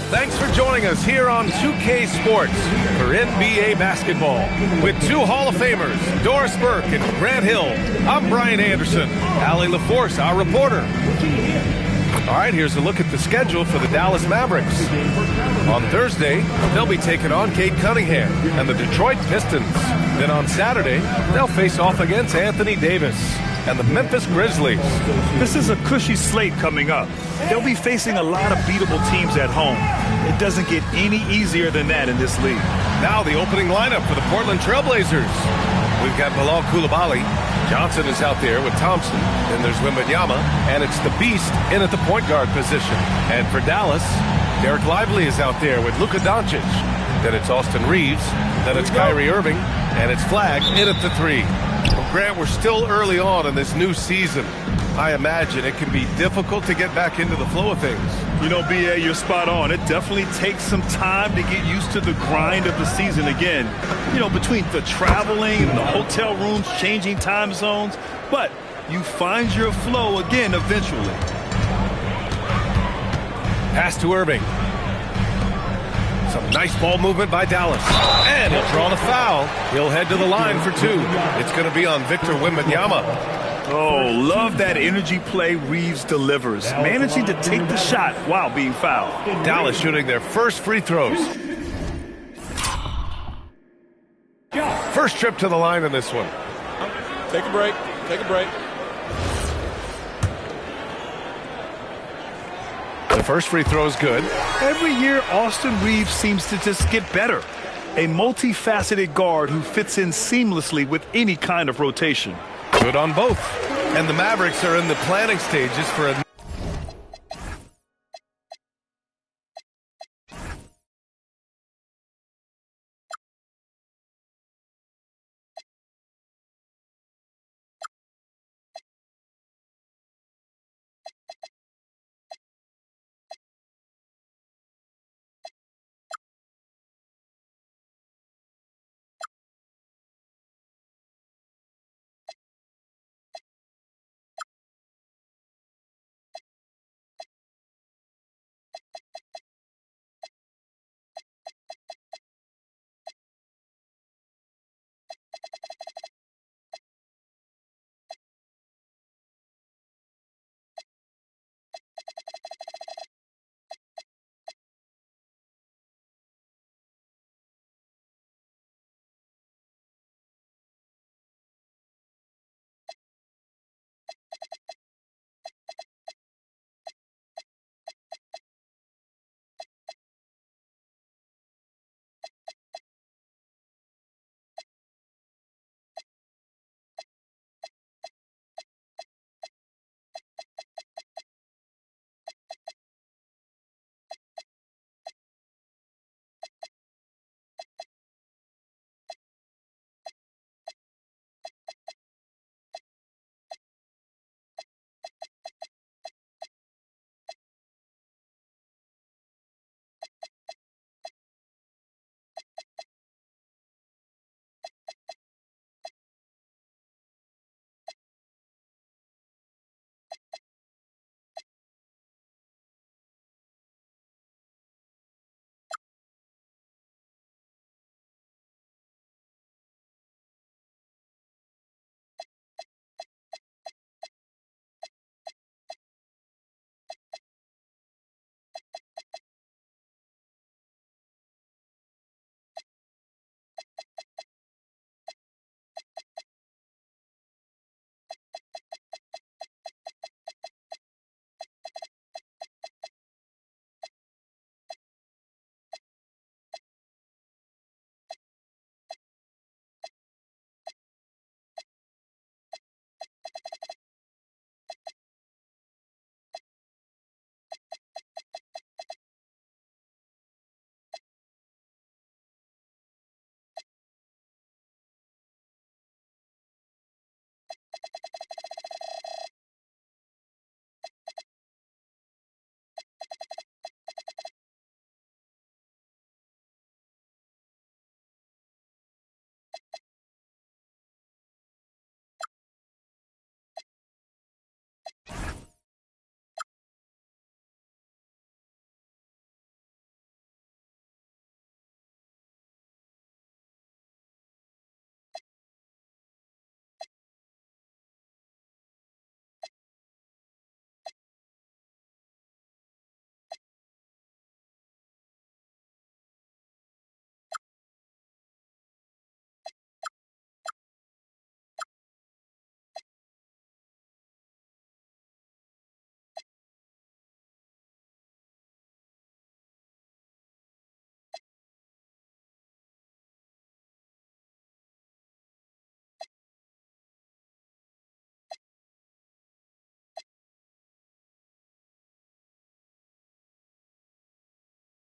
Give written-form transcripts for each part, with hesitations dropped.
Thanks for joining us here on 2K Sports for NBA basketball. With two Hall of Famers, Doris Burke and Grant Hill, I'm Brian Anderson. Allie LaForce, our reporter. All right, here's a look at the schedule for the Dallas Mavericks. On Thursday, they'll be taking on Cade Cunningham and the Detroit Pistons. Then on Saturday, they'll face off against Anthony Davis and the Memphis Grizzlies. This is a cushy slate coming up. They'll be facing a lot of beatable teams at home. It doesn't get any easier than that in this league. Now the opening lineup for the Portland Trailblazers. We've got Bilal Coulibaly. Johnson is out there with Thompson. Then there's Wembanyama, and it's the Beast in at the point guard position. And for Dallas, Derek Lively is out there with Luka Doncic. Then it's Austin Reeves. Then it's Kyrie Irving, and it's Flagg in at the 3. Well, Grant, we're still early on in this new season. I imagine it can be difficult to get back into the flow of things. You know, B.A., you're spot on. It definitely takes some time to get used to the grind of the season again. You know, between the traveling and the hotel rooms, changing time zones. But you find your flow again eventually. Pass to Irving. Some nice ball movement by Dallas. And he'll draw the foul. He'll head to the line for 2. It's going to be on Victor Wembanyama. Oh, love that energy play Reeves delivers, managing to take the shot while being fouled. Dallas shooting their first free throws. First trip to the line in this one. Take a break. Take a break. The first free throw is good. Every year, Austin Reeves seems to just get better. A multifaceted guard who fits in seamlessly with any kind of rotation. Good on both. And the Mavericks are in the planning stages for a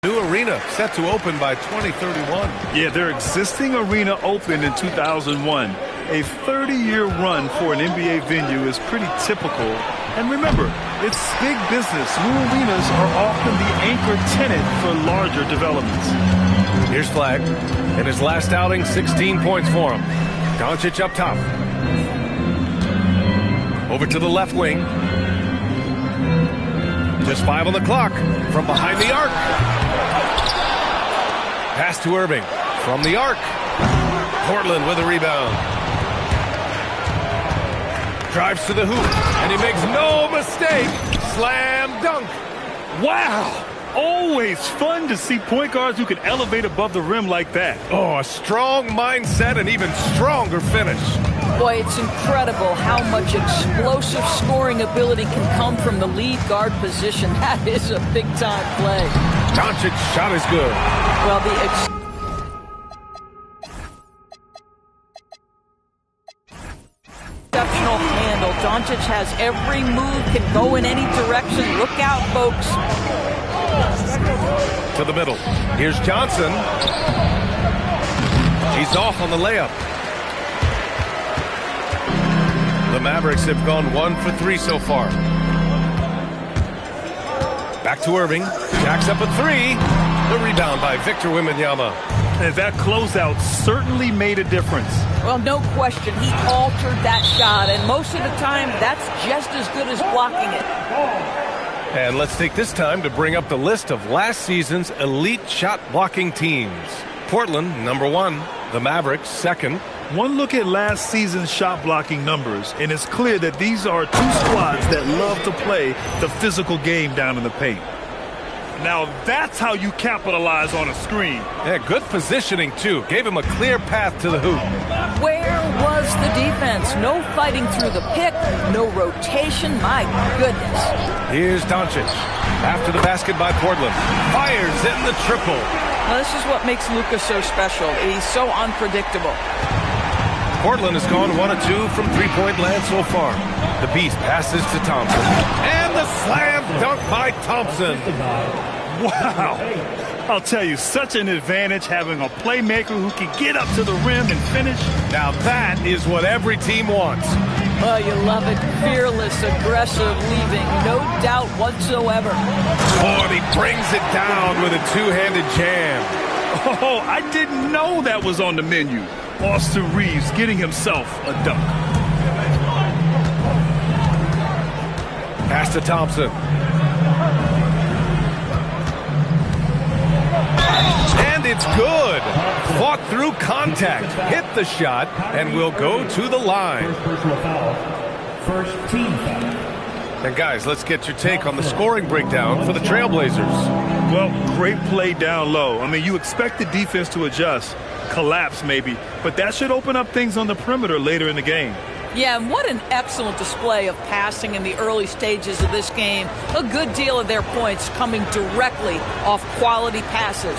New arena set to open by 2031. Yeah, their existing arena opened in 2001. A 30-year run for an NBA venue is pretty typical. And remember, it's big business. New arenas are often the anchor tenant for larger developments. Here's Flag. In his last outing, 16 points for him. Doncic up top. Over to the left wing. Just 5 on the clock. From behind the arc. Pass to Irving. From the arc. Portland with a rebound. Drives to the hoop. And he makes no mistake. Slam dunk. Wow. Always fun to see point guards who can elevate above the rim like that. Oh, a strong mindset and even stronger finish. Boy, it's incredible how much explosive scoring ability can come from the lead guard position. That is a big-time play. Doncic's shot is good. Well, exceptional handle. Doncic has every move, can go in any direction. Look out, folks. To the middle. Here's Johnson. He's off on the layup. The Mavericks have gone 1 for 3 so far. Back to Irving. Jacks up a 3. The rebound by Victor Wembanyama. And that closeout certainly made a difference. Well, no question. He altered that shot, and most of the time, that's just as good as blocking it. And let's take this time to bring up the list of last season's elite shot blocking teams. Portland, number 1. The Mavericks, 2nd. One look at last season's shot blocking numbers, and it's clear that these are two squads that love to play the physical game down in the paint. Now that's how you capitalize on a screen. Yeah, good positioning, too. Gave him a clear path to the hoop. Where was the defense? No fighting through the pick, no rotation. My goodness. Here's Doncic. After the basket by Portland. Fires in the triple. Well, this is what makes Luka so special. He's so unpredictable. Portland has gone 1 of 2 from three-point land so far. The Beast passes to Thompson. And the slam dunk by Thompson. Wow. I'll tell you, such an advantage having a playmaker who can get up to the rim and finish. Now that is what every team wants. Oh, you love it. Fearless, aggressive, leaving. No doubt whatsoever. Oh, and he brings it down with a two-handed jam. Oh, I didn't know that was on the menu. Austin Reeves getting himself a dunk. Pass to Thompson. And it's good. Fought through contact, hit the shot, and will go to the line. Personal foul. First team foul. And guys, let's get your take on the scoring breakdown for the Trailblazers. Well, great play down low. I mean, you expect the defense to adjust, collapse maybe, but that should open up things on the perimeter later in the game. Yeah, and what an excellent display of passing in the early stages of this game. A good deal of their points coming directly off quality passes.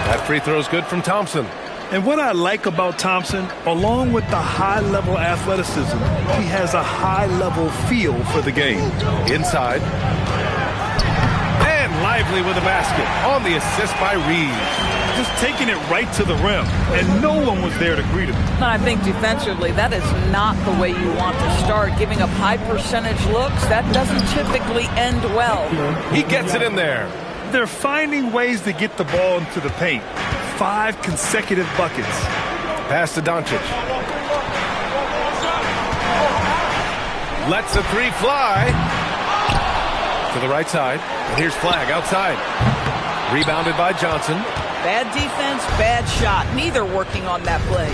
That free throw is good from Thompson. And what I like about Thompson, along with the high-level athleticism, he has a high-level feel for the game. Inside. And lively with a basket on the assist by Reeves. Just taking it right to the rim, and no one was there to greet him. And I think defensively, that is not the way you want to start. Giving up high percentage looks, that doesn't typically end well. He gets it in there. They're finding ways to get the ball into the paint. 5 consecutive buckets. Pass to Doncic. Lets a 3 fly. To the right side. And here's Flag outside. Rebounded by Johnson. Bad defense, bad shot. Neither working on that play.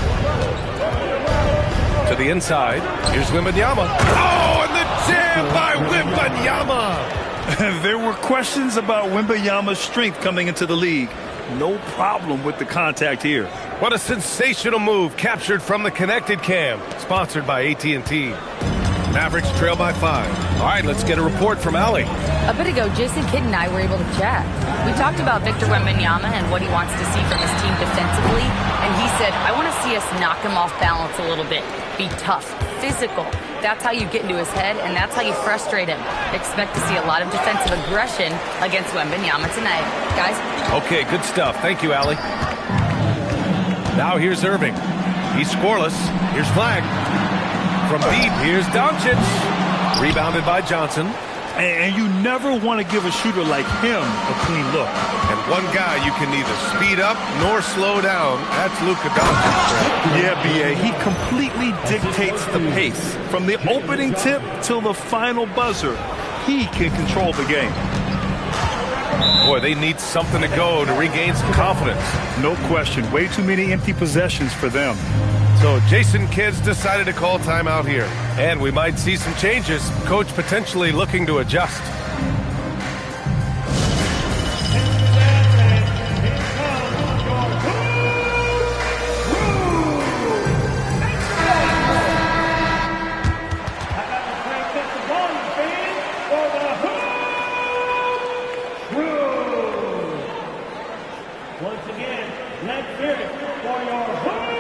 To the inside. Here's Wembanyama. Oh, and the jam by Wembanyama. There were questions about Wembanyama's strength coming into the league. No problem with the contact here. What a sensational move captured from the connected cam. Sponsored by AT&T. Mavericks trail by 5. All right, let's get a report from Allie. A bit ago, Jason Kidd and I were able to chat. We talked about Victor Wembanyama and what he wants to see from his team defensively. And he said, I want to see us knock him off balance a little bit. Be tough, physical. That's how you get into his head, and that's how you frustrate him. Expect to see a lot of defensive aggression against Wembanyama tonight. Guys? Okay, good stuff. Thank you, Allie. Now here's Irving. He's scoreless. Here's Flag. From deep, here's Doncic. Rebounded by Johnson. And you never want to give a shooter like him a clean look. And one guy you can neither speed up nor slow down. That's Luka Doncic. Yeah, B.A. He completely dictates the pace. From the opening tip till the final buzzer, he can control the game. Boy, they need something to go to regain some confidence. No question. Way too many empty possessions for them. So Jason Kidd's decided to call timeout here. And we might see some changes. Coach potentially looking to adjust. Once again, let's hear it for your Hoop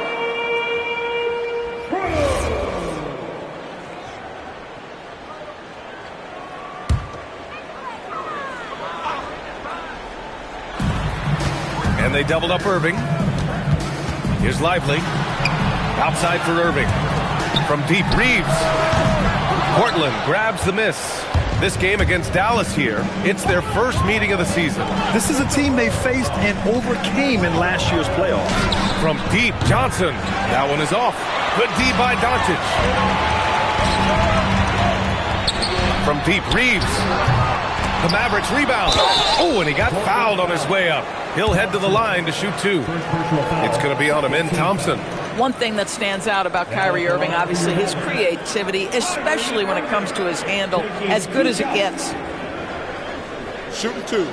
Crew! And they doubled up Irving. Here's Lively. Outside for Irving. From deep, Reeves. Portland grabs the miss. This game against Dallas here, it's their first meeting of the season. This is a team they faced and overcame in last year's playoffs. From deep, Johnson. That one is off. Good D by Doncic. From deep, Reeves. The Mavericks rebound. Oh, and he got fouled on his way up. He'll head to the line to shoot two. It's going to be on him in Thompson. One thing that stands out about Kyrie Irving, obviously, his creativity, especially when it comes to his handle, as good as it gets. Shooting two.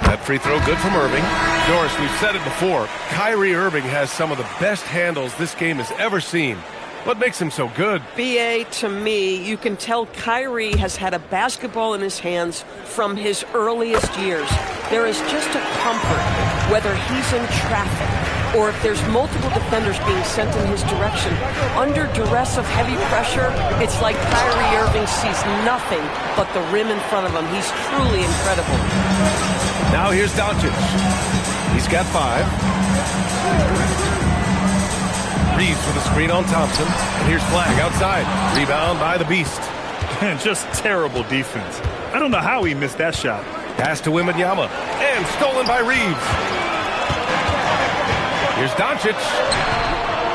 That free throw good from Irving. Doris, we've said it before. Kyrie Irving has some of the best handles this game has ever seen. What makes him so good? BA, to me, you can tell Kyrie has had a basketball in his hands from his earliest years. There is just a comfort, whether he's in traffic or if there's multiple defenders being sent in his direction. Under duress of heavy pressure, it's like Kyrie Irving sees nothing but the rim in front of him. He's truly incredible. Now here's Doncic. He's got 5. Reeves with a screen on Thompson. And here's Flag outside. Rebound by the Beast. And just terrible defense. I don't know how he missed that shot. Pass to Wembanyama. And stolen by Reeves. Here's Doncic.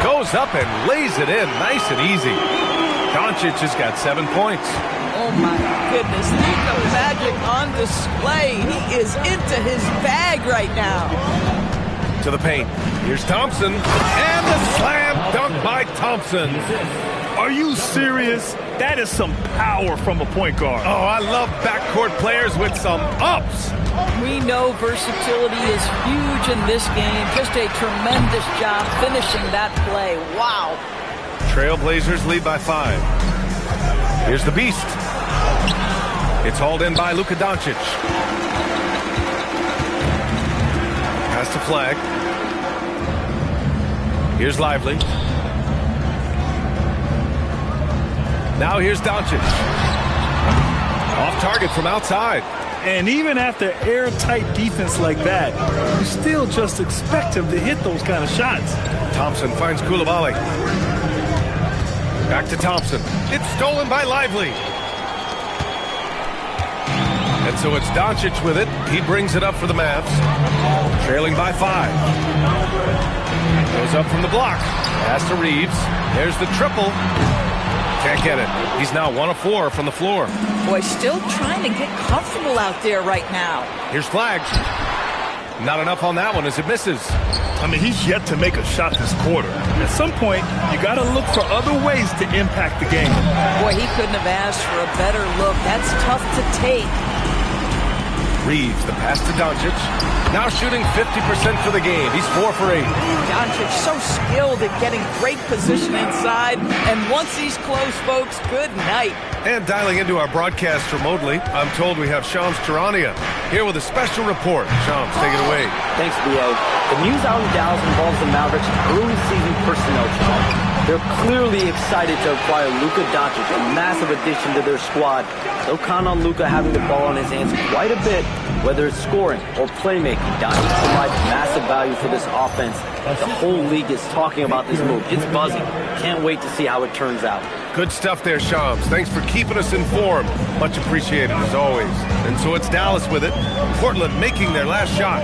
Goes up and lays it in nice and easy. Doncic has got 7 points. Oh, my goodness. Luka Magic on display. He is into his bag right now. To the paint. Here's Thompson. And the slam dunk by Thompson. Are you serious? That is some power from a point guard. Oh, I love backcourt players with some ups. We know versatility is huge in this game. Just a tremendous job finishing that play. Wow. Trailblazers lead by 5. Here's the Beast. It's hauled in by Luka Doncic. Pass to Flag. Here's Lively. Now here's Doncic. Off target from outside. And even after airtight defense like that, you still just expect him to hit those kind of shots. Thompson finds Coulibaly. Back to Thompson. It's stolen by Lively. And so it's Doncic with it. He brings it up for the Mavs. Trailing by 5. Goes up from the block. Pass to Reeves. There's the triple. Can't get it. He's now 1 of 4 from the floor. Boy, still trying to get comfortable out there right now. Here's Flag. Not enough on that one as it misses. I mean, he's yet to make a shot this quarter. At some point, you got to look for other ways to impact the game. Boy, he couldn't have asked for a better look. That's tough to take. Reeves, the pass to Doncic. Now shooting 50% for the game. He's 4 for 8. Doncic so skilled at getting great position inside. And once he's close, folks, good night. And dialing into our broadcast remotely, I'm told we have Shams Charania here with a special report. Shams, take it away. Thanks, B.A. The news out in Dallas involves the Mavericks' early season personnel change. They're clearly excited to acquire Luka Doncic, a massive addition to their squad. They'll count on Luka having the ball in his hands quite a bit, whether it's scoring or playmaking. Doncic provides massive value for this offense. The whole league is talking about this move. It's buzzing. Can't wait to see how it turns out. Good stuff there, Shams. Thanks for keeping us informed. Much appreciated, as always. And so it's Dallas with it. Portland making their last shot.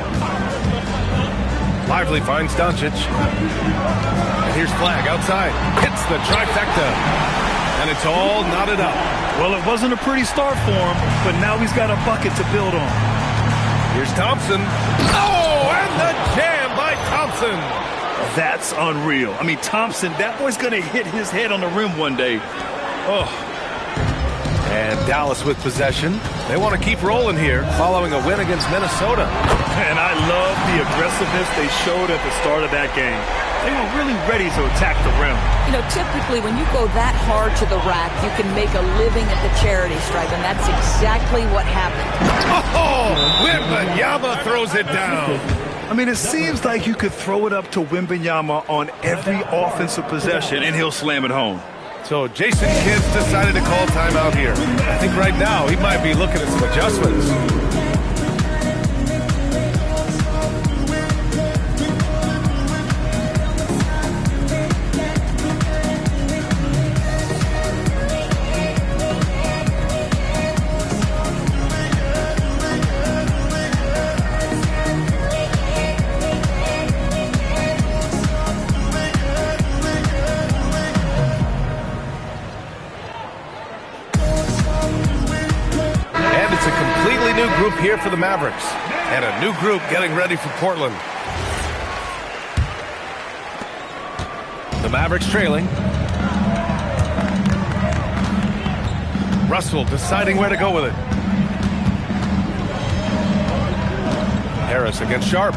Lively finds Doncic. And here's Flag outside. Hits the trifecta. And it's all knotted up. Well, it wasn't a pretty start for him, but now he's got a bucket to build on. Here's Thompson. Oh, and the jam by Thompson. That's unreal. I mean, Thompson, that boy's going to hit his head on the rim one day. Oh. And Dallas with possession. They want to keep rolling here following a win against Minnesota. And I love the aggressiveness they showed at the start of that game. They were really ready to attack the rim. You know, typically when you go that hard to the rack, you can make a living at the charity stripe, and that's exactly what happened. Oh, Wembanyama throws it down. I mean, it seems like you could throw it up to Wembanyama on every offensive possession, and he'll slam it home. So Jason Kidd's decided to call timeout here. I think right now he might be looking at some adjustments. Group here for the Mavericks, and a new group getting ready for Portland. The Mavericks trailing. Russell deciding where to go with it. Harris against Sharp.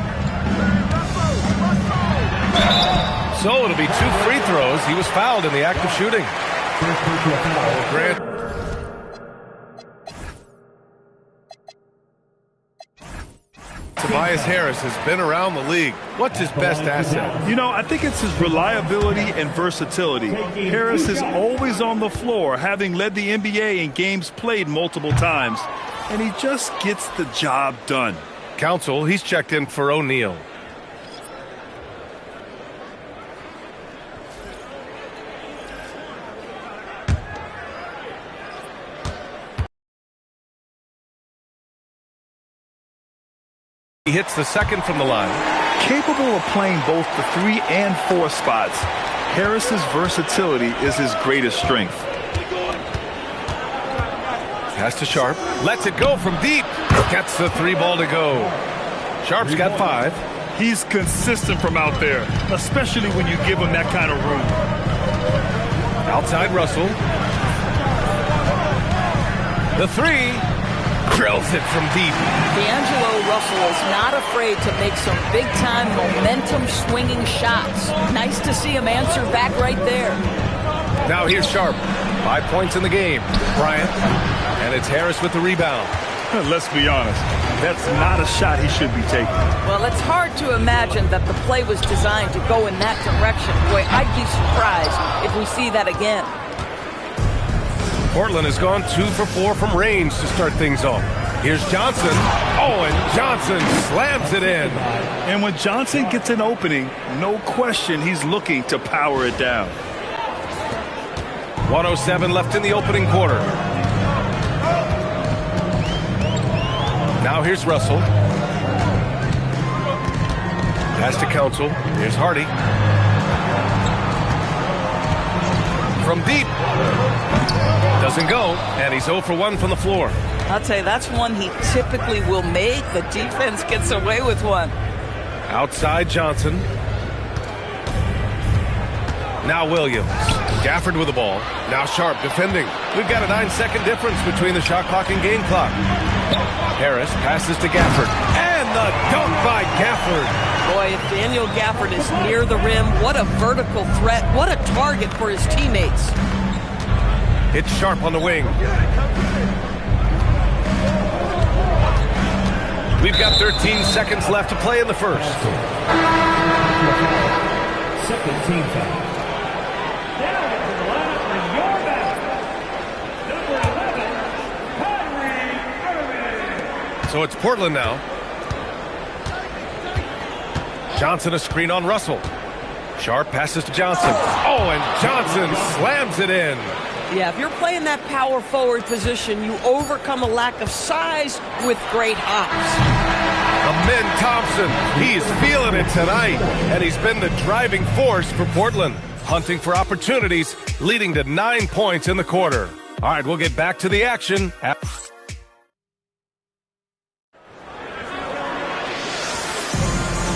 So it'll be 2 free throws. He was fouled in the act of shooting. Grant. Tobias Harris has been around the league. What's his best asset? You know, I think it's his reliability and versatility. Harris is always on the floor, having led the NBA in games played multiple times. And he just gets the job done. Council, he's checked in for O'Neal. He hits the second from the line. Capable of playing both the 3 and 4 spots, Harris's versatility is his greatest strength. Pass to Sharp. Lets it go from deep. Gets the 3 ball to go. Sharp's got 5. He's consistent from out there, especially when you give him that kind of room. Outside Russell. The 3. Drills it from deep. D'Angelo Russell is not afraid to make some big-time momentum-swinging shots. Nice to see him answer back right there. Now here's Sharp. 5 points in the game. Bryant. And it's Harris with the rebound. Let's be honest. That's not a shot he should be taking. Well, it's hard to imagine that the play was designed to go in that direction. Boy, I'd be surprised if we see that again. Portland has gone 2 for 4 from range to start things off. Here's Johnson. Oh, and Johnson slams it in. And when Johnson gets an opening, no question he's looking to power it down. 1:07 left in the opening quarter. Now here's Russell. Pass to Council. Here's Hardy. From deep. Doesn't go, and he's 0 for 1 from the floor. I'll tell you, that's one he typically will make. The defense gets away with one. Outside Johnson. Now Williams. Gafford with the ball. Now Sharp defending. We've got a 9-second difference between the shot clock and game clock. Harris passes to Gafford. And the dunk by Gafford. Boy, if Daniel Gafford is near the rim, what a vertical threat. What a target for his teammates. It's Sharp on the wing. We've got 13 seconds left to play in the first. Second team foul. Down into the lineup for your basket. Number 11, Kyrie Irving. So it's Portland now. Johnson a screen on Russell. Sharp passes to Johnson. Oh, and Johnson slams it in. Yeah, if you're playing that power forward position, you overcome a lack of size with great hops. Amin Thompson, he's feeling it tonight, and he's been the driving force for Portland, hunting for opportunities, leading to 9 points in the quarter. All right, we'll get back to the action.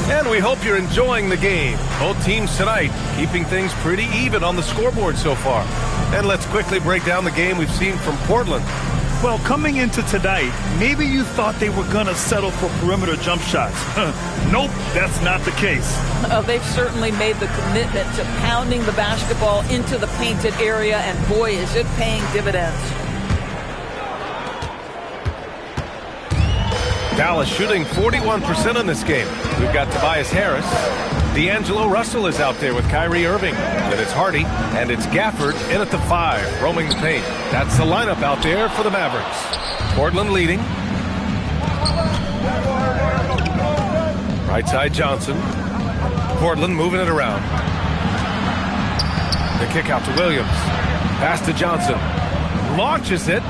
And we hope you're enjoying the game. Both teams tonight keeping things pretty even on the scoreboard so far. And let's quickly break down the game we've seen from Portland. Well, coming into tonight, maybe you thought they were going to settle for perimeter jump shots. Nope, that's not the case. They've certainly made the commitment to pounding the basketball into the painted area, and boy, is it paying dividends. Dallas shooting 41% in this game. We've got Tobias Harris. D'Angelo Russell is out there with Kyrie Irving. Then it's Hardy, and it's Gafford in at the 5, roaming the paint. That's the lineup out there for the Mavericks. Portland leading. Right side Johnson. Portland moving it around. The kick out to Williams. Pass to Johnson. Launches it.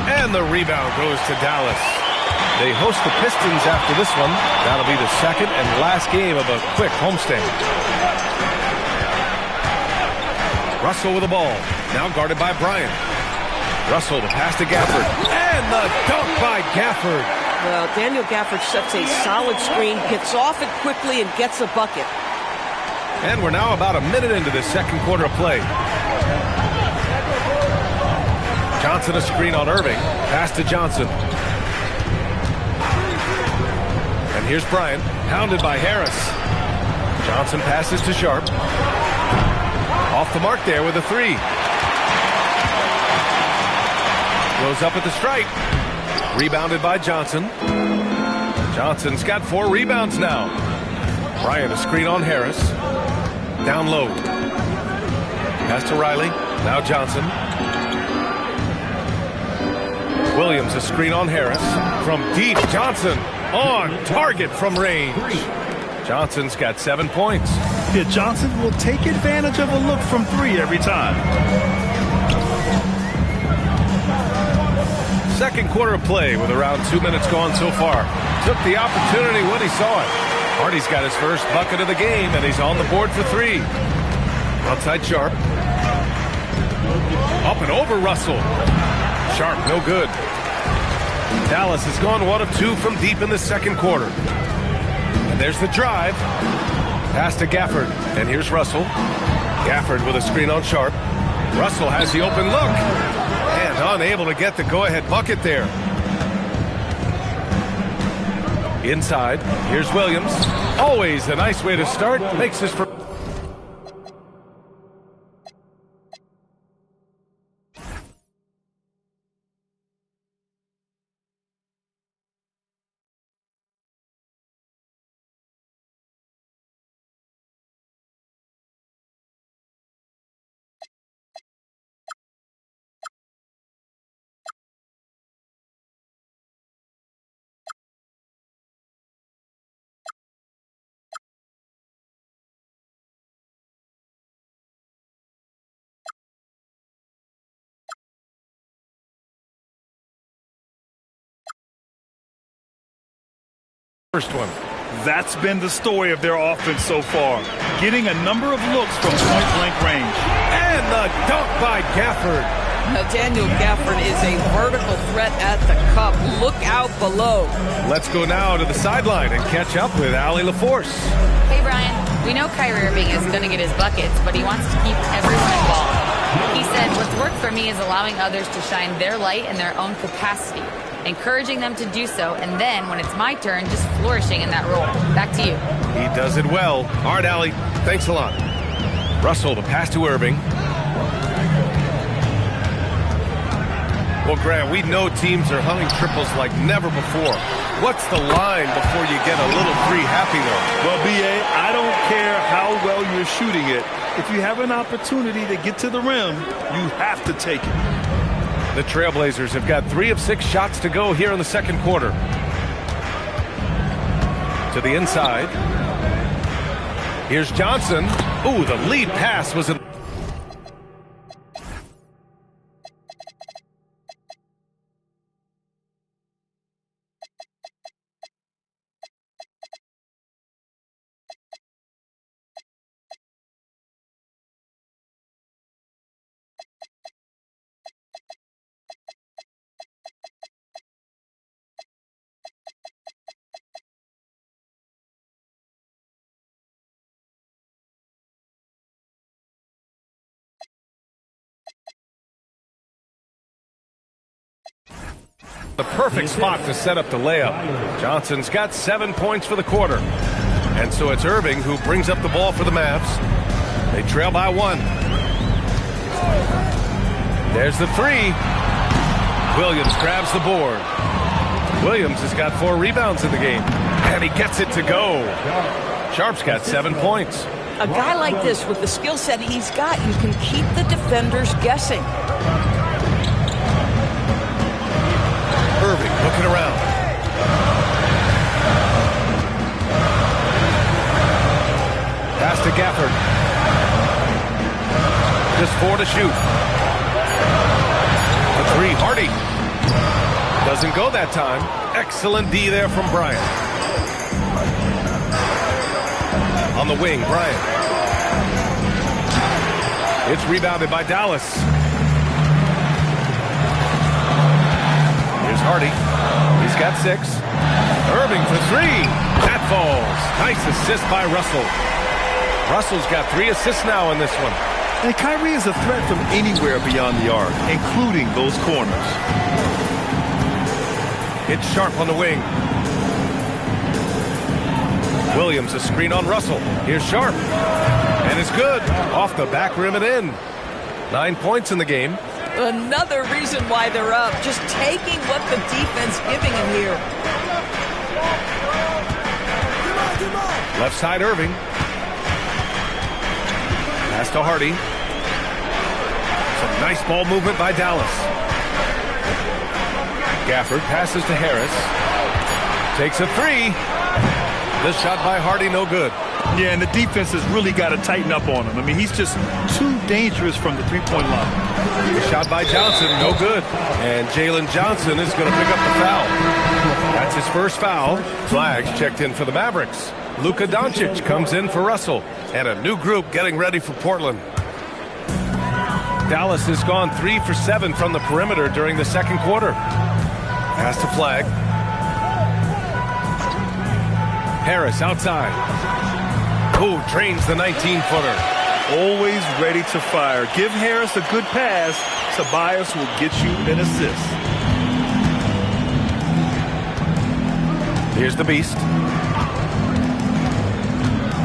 And the rebound goes to Dallas. They host the Pistons after this one. That'll be the second and last game of a quick homestand. Russell with the ball. Now guarded by Bryant. Russell to pass to Gafford. And the dunk by Gafford. Well, Daniel Gafford sets a solid screen, gets off it quickly, and gets a bucket. And we're now about a minute into this second quarter of play. Johnson a screen on Irving. Pass to Johnson. And here's Bryant, pounded by Harris. Johnson passes to Sharp. Off the mark there with a 3. Goes up at the stripe. Rebounded by Johnson. Johnson's got 4 rebounds now. Bryant a screen on Harris. Down low. Pass to Riley. Now Johnson. Williams a screen on Harris. From deep, Johnson on target from range. Johnson's got 7 points. Yeah, Johnson will take advantage of a look from 3 every time. Second quarter of play with around 2 minutes gone so far. Took the opportunity when he saw it. Hardy's got his first bucket of the game, and he's on the board for 3. Outside Sharp. Up and over Russell. Sharp, no good. Dallas has gone 1 of 2 from deep in the second quarter. And there's the drive. Pass to Gafford. And here's Russell. Gafford with a screen on Sharp. Russell has the open look. And unable to get the go-ahead bucket there. Inside. Here's Williams. Always a nice way to start. Makes his first. First one. That's been the story of their offense so far. Getting a number of looks from point-blank range. And the dunk by Gafford. Now, Daniel Gafford is a vertical threat at the cup. Look out below. Let's go now to the sideline and catch up with Allie LaForce. Hey, Brian. We know Kyrie Irving is going to get his buckets, but he wants to keep everyone involved. He said, what's worked for me is allowing others to shine their light in their own capacity, encouraging them to do so, and then, when it's my turn, just flourishing in that role. Back to you. He does it well. All right, Allie, thanks a lot. Russell, the pass to Irving. Well, Grant, we know teams are hunting triples like never before. What's the line before you get a little free happy though? Well, B.A., I don't care how well you're shooting it. If you have an opportunity to get to the rim, you have to take it. The Trailblazers have got 3 of 6 shots to go here in the second quarter. To the inside. Here's Johnson. Ooh, the lead pass was a... The perfect spot to set up the layup. Johnson's got 7 points for the quarter. And so it's Irving who brings up the ball for the Mavs. They trail by 1. There's the 3. Williams grabs the board. Williams has got 4 rebounds in the game. And he gets it to go. Sharp's got 7 points. A guy like this, with the skill set he's got, you can keep the defenders guessing. Irving looking around. Pass to Gafford. Just 4 to shoot. A 3, Hardy. Doesn't go that time. Excellent D there from Bryant. On the wing, Bryant. It's rebounded by Dallas. Here's Hardy. He's got 6. Irving for 3. That falls. Nice assist by Russell. Russell's got 3 assists now in this one. And Kyrie is a threat from anywhere beyond the arc, including those corners. It's Sharp on the wing. Williams a screen on Russell. Here's Sharp. And it's good. Off the back rim and in. 9 points in the game. Another reason why they're up. Just taking what the defense giving him here. Left side, Irving. Pass to Hardy. Some nice ball movement by Dallas. Gafford passes to Harris. Takes a 3. This shot by Hardy, no good. Yeah, and the defense has really got to tighten up on him. I mean, he's just too dangerous from the three-point line. The shot by Johnson, no good. And Jalen Johnson is going to pick up the foul. That's his first foul. Flags checked in for the Mavericks. Luka Doncic comes in for Russell. And a new group getting ready for Portland. Dallas has gone 3 for 7 from the perimeter during the second quarter. Pass to Flag. Harris outside. Ooh, drains the 19-footer. Always ready to fire. Give Harris a good pass. Tobias will get you an assist. Here's the Beast.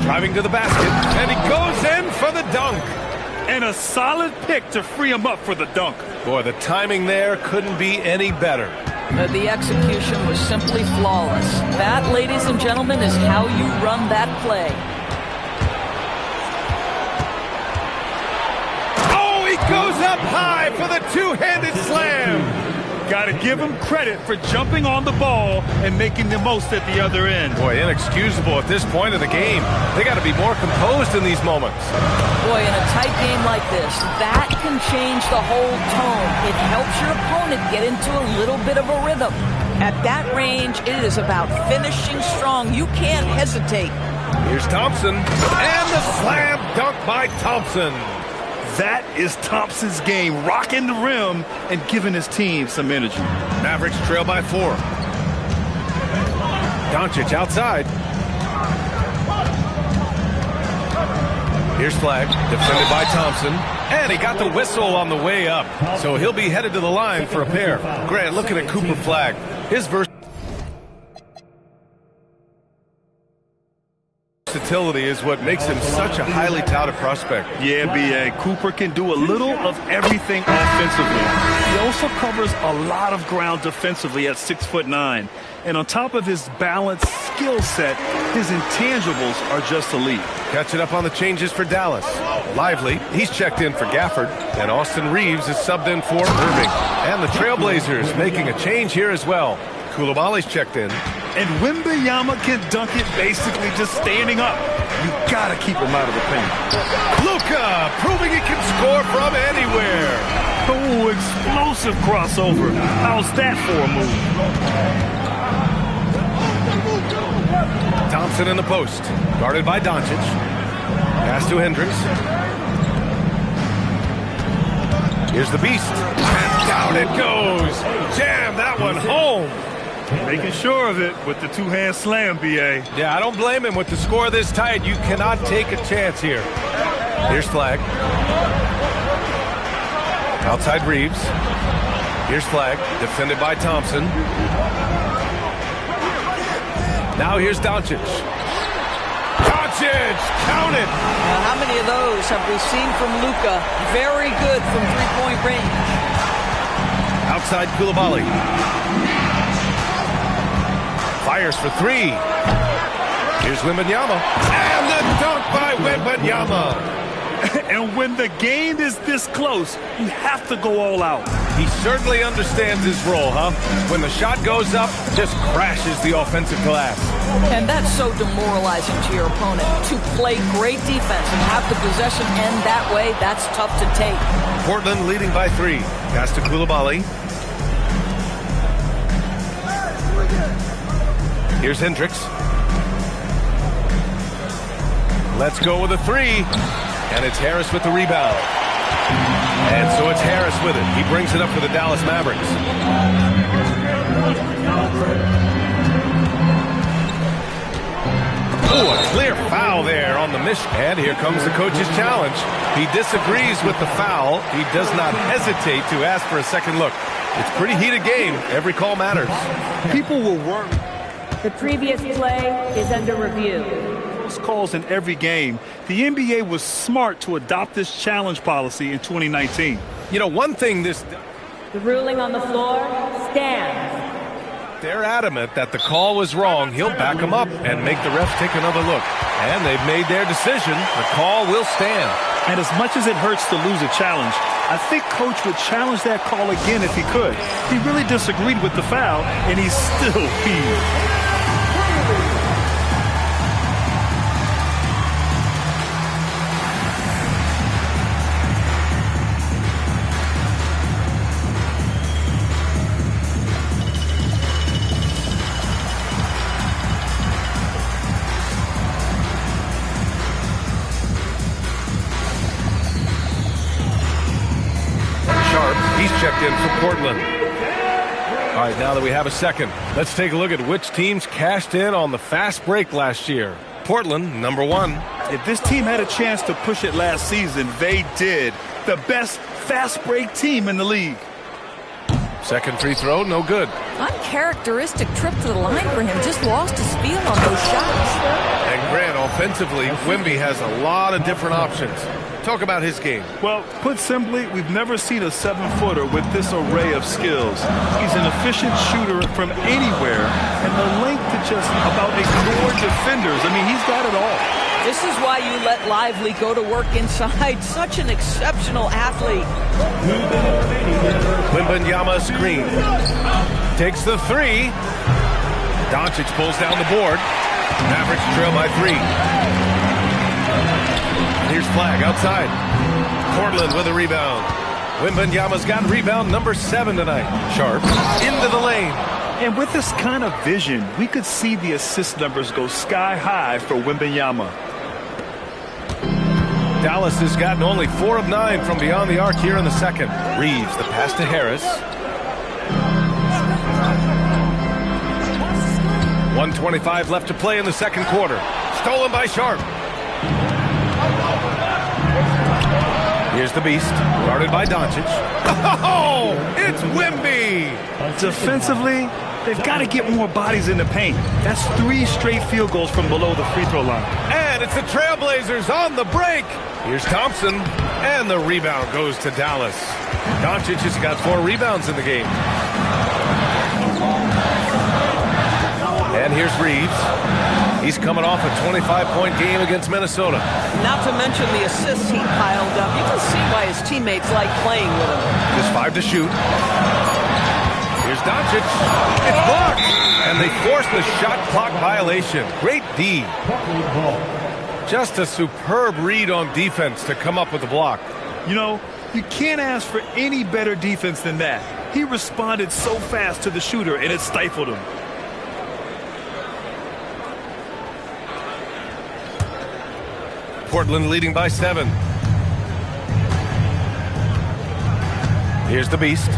Driving to the basket, and he goes in for the dunk. And a solid pick to free him up for the dunk. Boy, the timing there couldn't be any better. The execution was simply flawless. That, ladies and gentlemen, is how you run that play. Oh, he goes up high for the two-handed slam. Got to give him credit for jumping on the ball and making the most at the other end. Boy, inexcusable at this point of the game. They got to be more composed in these moments. Boy, in a tight game like this, that can change the whole tone. It helps your opponent get into a little bit of a rhythm. At that range, it is about finishing strong. You can't hesitate. Here's Thompson, and the slam dunk by Thompson. That is Thompson's game, rocking the rim and giving his team some energy. Mavericks trail by 4. Doncic outside. Here's flag, defended by Thompson. And he got the whistle on the way up. So he'll be headed to the line for a pair. Grant, looking at Cooper Flagg, his versatility is what makes him such a highly touted prospect. Yeah, B.A. Cooper can do a little of everything offensively. He also covers a lot of ground defensively at 6'9". And on top of his balanced skill set, his intangibles are just elite. Catching up on the changes for Dallas. Lively, he's checked in for Gafford. And Austin Reeves is subbed in for Irving. And the Trailblazers making a change here as well. Koulibaly's checked in. And Wembanyama can dunk it basically just standing up. You gotta keep him out of the paint. Luka proving he can score from anywhere. Oh, explosive crossover. How's that for a move? Thompson in the post, guarded by Doncic. Pass to Hendricks. Here's the beast. And down it goes. Jam that one home. Making sure of it with the two-hand slam, B.A. Yeah, I don't blame him. With the score this tight, you cannot take a chance here. Here's Flagg. Outside Reeves. Here's Flagg, defended by Thompson. Now here's Doncic. Doncic, count it! Now, how many of those have we seen from Luka? Very good from three-point range. Outside Koulibaly. Fires for three. Here's Wembanyama. And the dunk by Wembanyama. And when the game is this close, you have to go all out. He certainly understands his role, huh? When the shot goes up, just crashes the offensive glass. And that's so demoralizing to your opponent. To play great defense and have the possession end that way, that's tough to take. Portland leading by 3. Pass to Koulibaly. Here's Hendricks. Let's go with a 3. And it's Harris with the rebound. And so it's Harris with it. He brings it up for the Dallas Mavericks. Oh, a clear foul there on the miss. And here comes the coach's challenge. He disagrees with the foul. He does not hesitate to ask for a second look. It's a pretty heated game. Every call matters. People will work. The previous play is under review. Calls in every game. The NBA was smart to adopt this challenge policy in 2019. You know, one thing this... The ruling on the floor stands. They're adamant that the call was wrong. He'll back them up and make the refs take another look. And they've made their decision. The call will stand. And as much as it hurts to lose a challenge, I think Coach would challenge that call again if he could. He really disagreed with the foul, and he's still peeved. Checked in for Portland. All right, now that we have a second, let's take a look at which teams cashed in on the fast break last year. Portland, number 1. If this team had a chance to push it last season, they did. The best fast break team in the league. Second free throw, no good. Uncharacteristic trip to the line for him. Just lost his feel on those shots. And Grant, offensively, Wemby has a lot of different options. Talk about his game. Well, put simply, we've never seen a 7-footer with this array of skills. He's an efficient shooter from anywhere, and the length to just about ignore defenders. I mean, he's got it all. This is why you let Lively go to work inside. Such an exceptional athlete. Wembanyama screen. Takes the 3. Doncic pulls down the board. Mavericks trail by 3. Here's Flagg outside. Portland with a rebound. Wembanyama's got rebound number 7 tonight. Sharp into the lane. And with this kind of vision, we could see the assist numbers go sky high for Wembanyama. Dallas has gotten only 4 of 9 from beyond the arc here in the second. Reeves, the pass to Harris. 1:25 left to play in the second quarter. Stolen by Sharp. Here's the beast, guarded by Doncic. Oh, it's Wemby! Defensively, they've got to get more bodies in the paint. That's 3 straight field goals from below the free throw line. And it's the Trailblazers on the break. Here's Thompson, and the rebound goes to Dallas. Doncic has got 4 rebounds in the game. And here's Reeves. He's coming off a 25-point game against Minnesota. Not to mention the assists he piled up. You can see why his teammates like playing with him. Just 5 to shoot. Here's Doncic. It's blocked. And they force the shot clock violation. Great D. Just a superb read on defense to come up with the block. You know, you can't ask for any better defense than that. He responded so fast to the shooter, and it stifled him. Portland leading by 7. Here's the beast,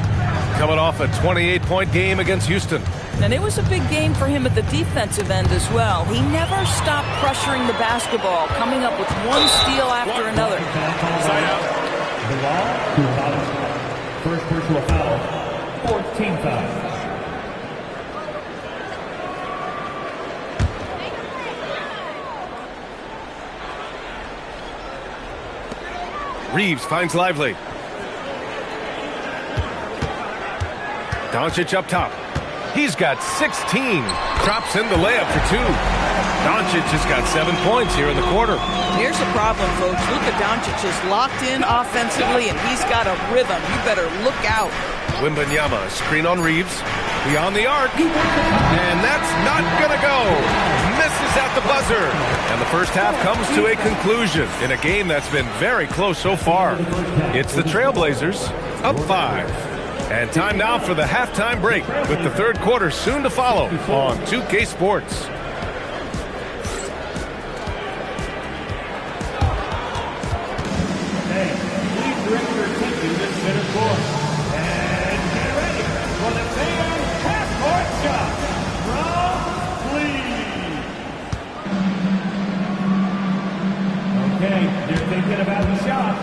coming off a 28-point game against Houston. And it was a big game for him at the defensive end as well. He never stopped pressuring the basketball, coming up with one steal after another. Side out. The ball, first personal foul, 4th team foul. Reeves finds Lively. Doncic up top. He's got 16. Drops in the layup for 2. Doncic has got 7 points here in the quarter. Here's the problem, folks. Luka Doncic is locked in offensively, and he's got a rhythm. You better look out. Wembanyama, screen on Reeves. Beyond the arc. And that's not going to go. Misses at the buzzer. And the first half comes to a conclusion in a game that's been very close so far. It's the Trailblazers up 5. And time now for the halftime break with the third quarter soon to follow on 2K Sports. Hey, please direct your attention to the center court. And get ready for the fan half-court shot from Lee. Okay, you're thinking about the shot.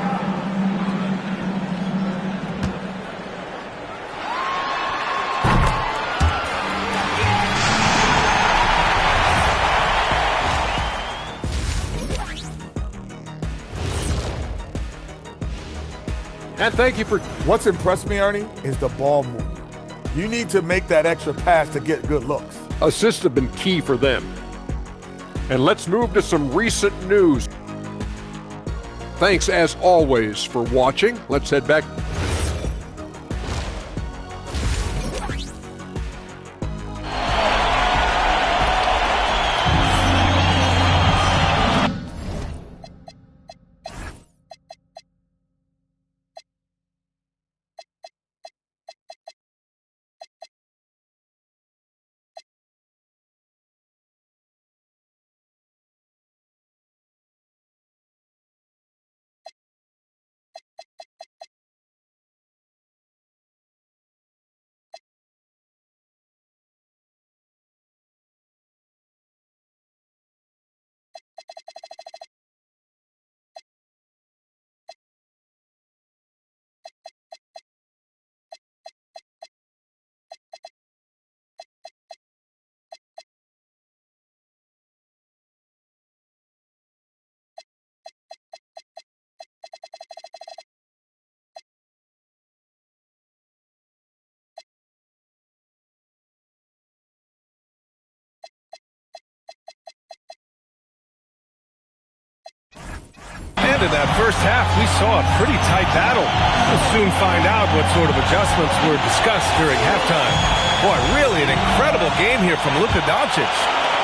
And thank you for what's impressed me, Ernie, is the ball movement. You need to make that extra pass to get good looks. Assists have been key for them. And let's move to some recent news. Thanks as always for watching. Let's head back. And in that first half, we saw a pretty tight battle. We'll soon find out what sort of adjustments were discussed during halftime. Boy, really an incredible game here from Luka Doncic.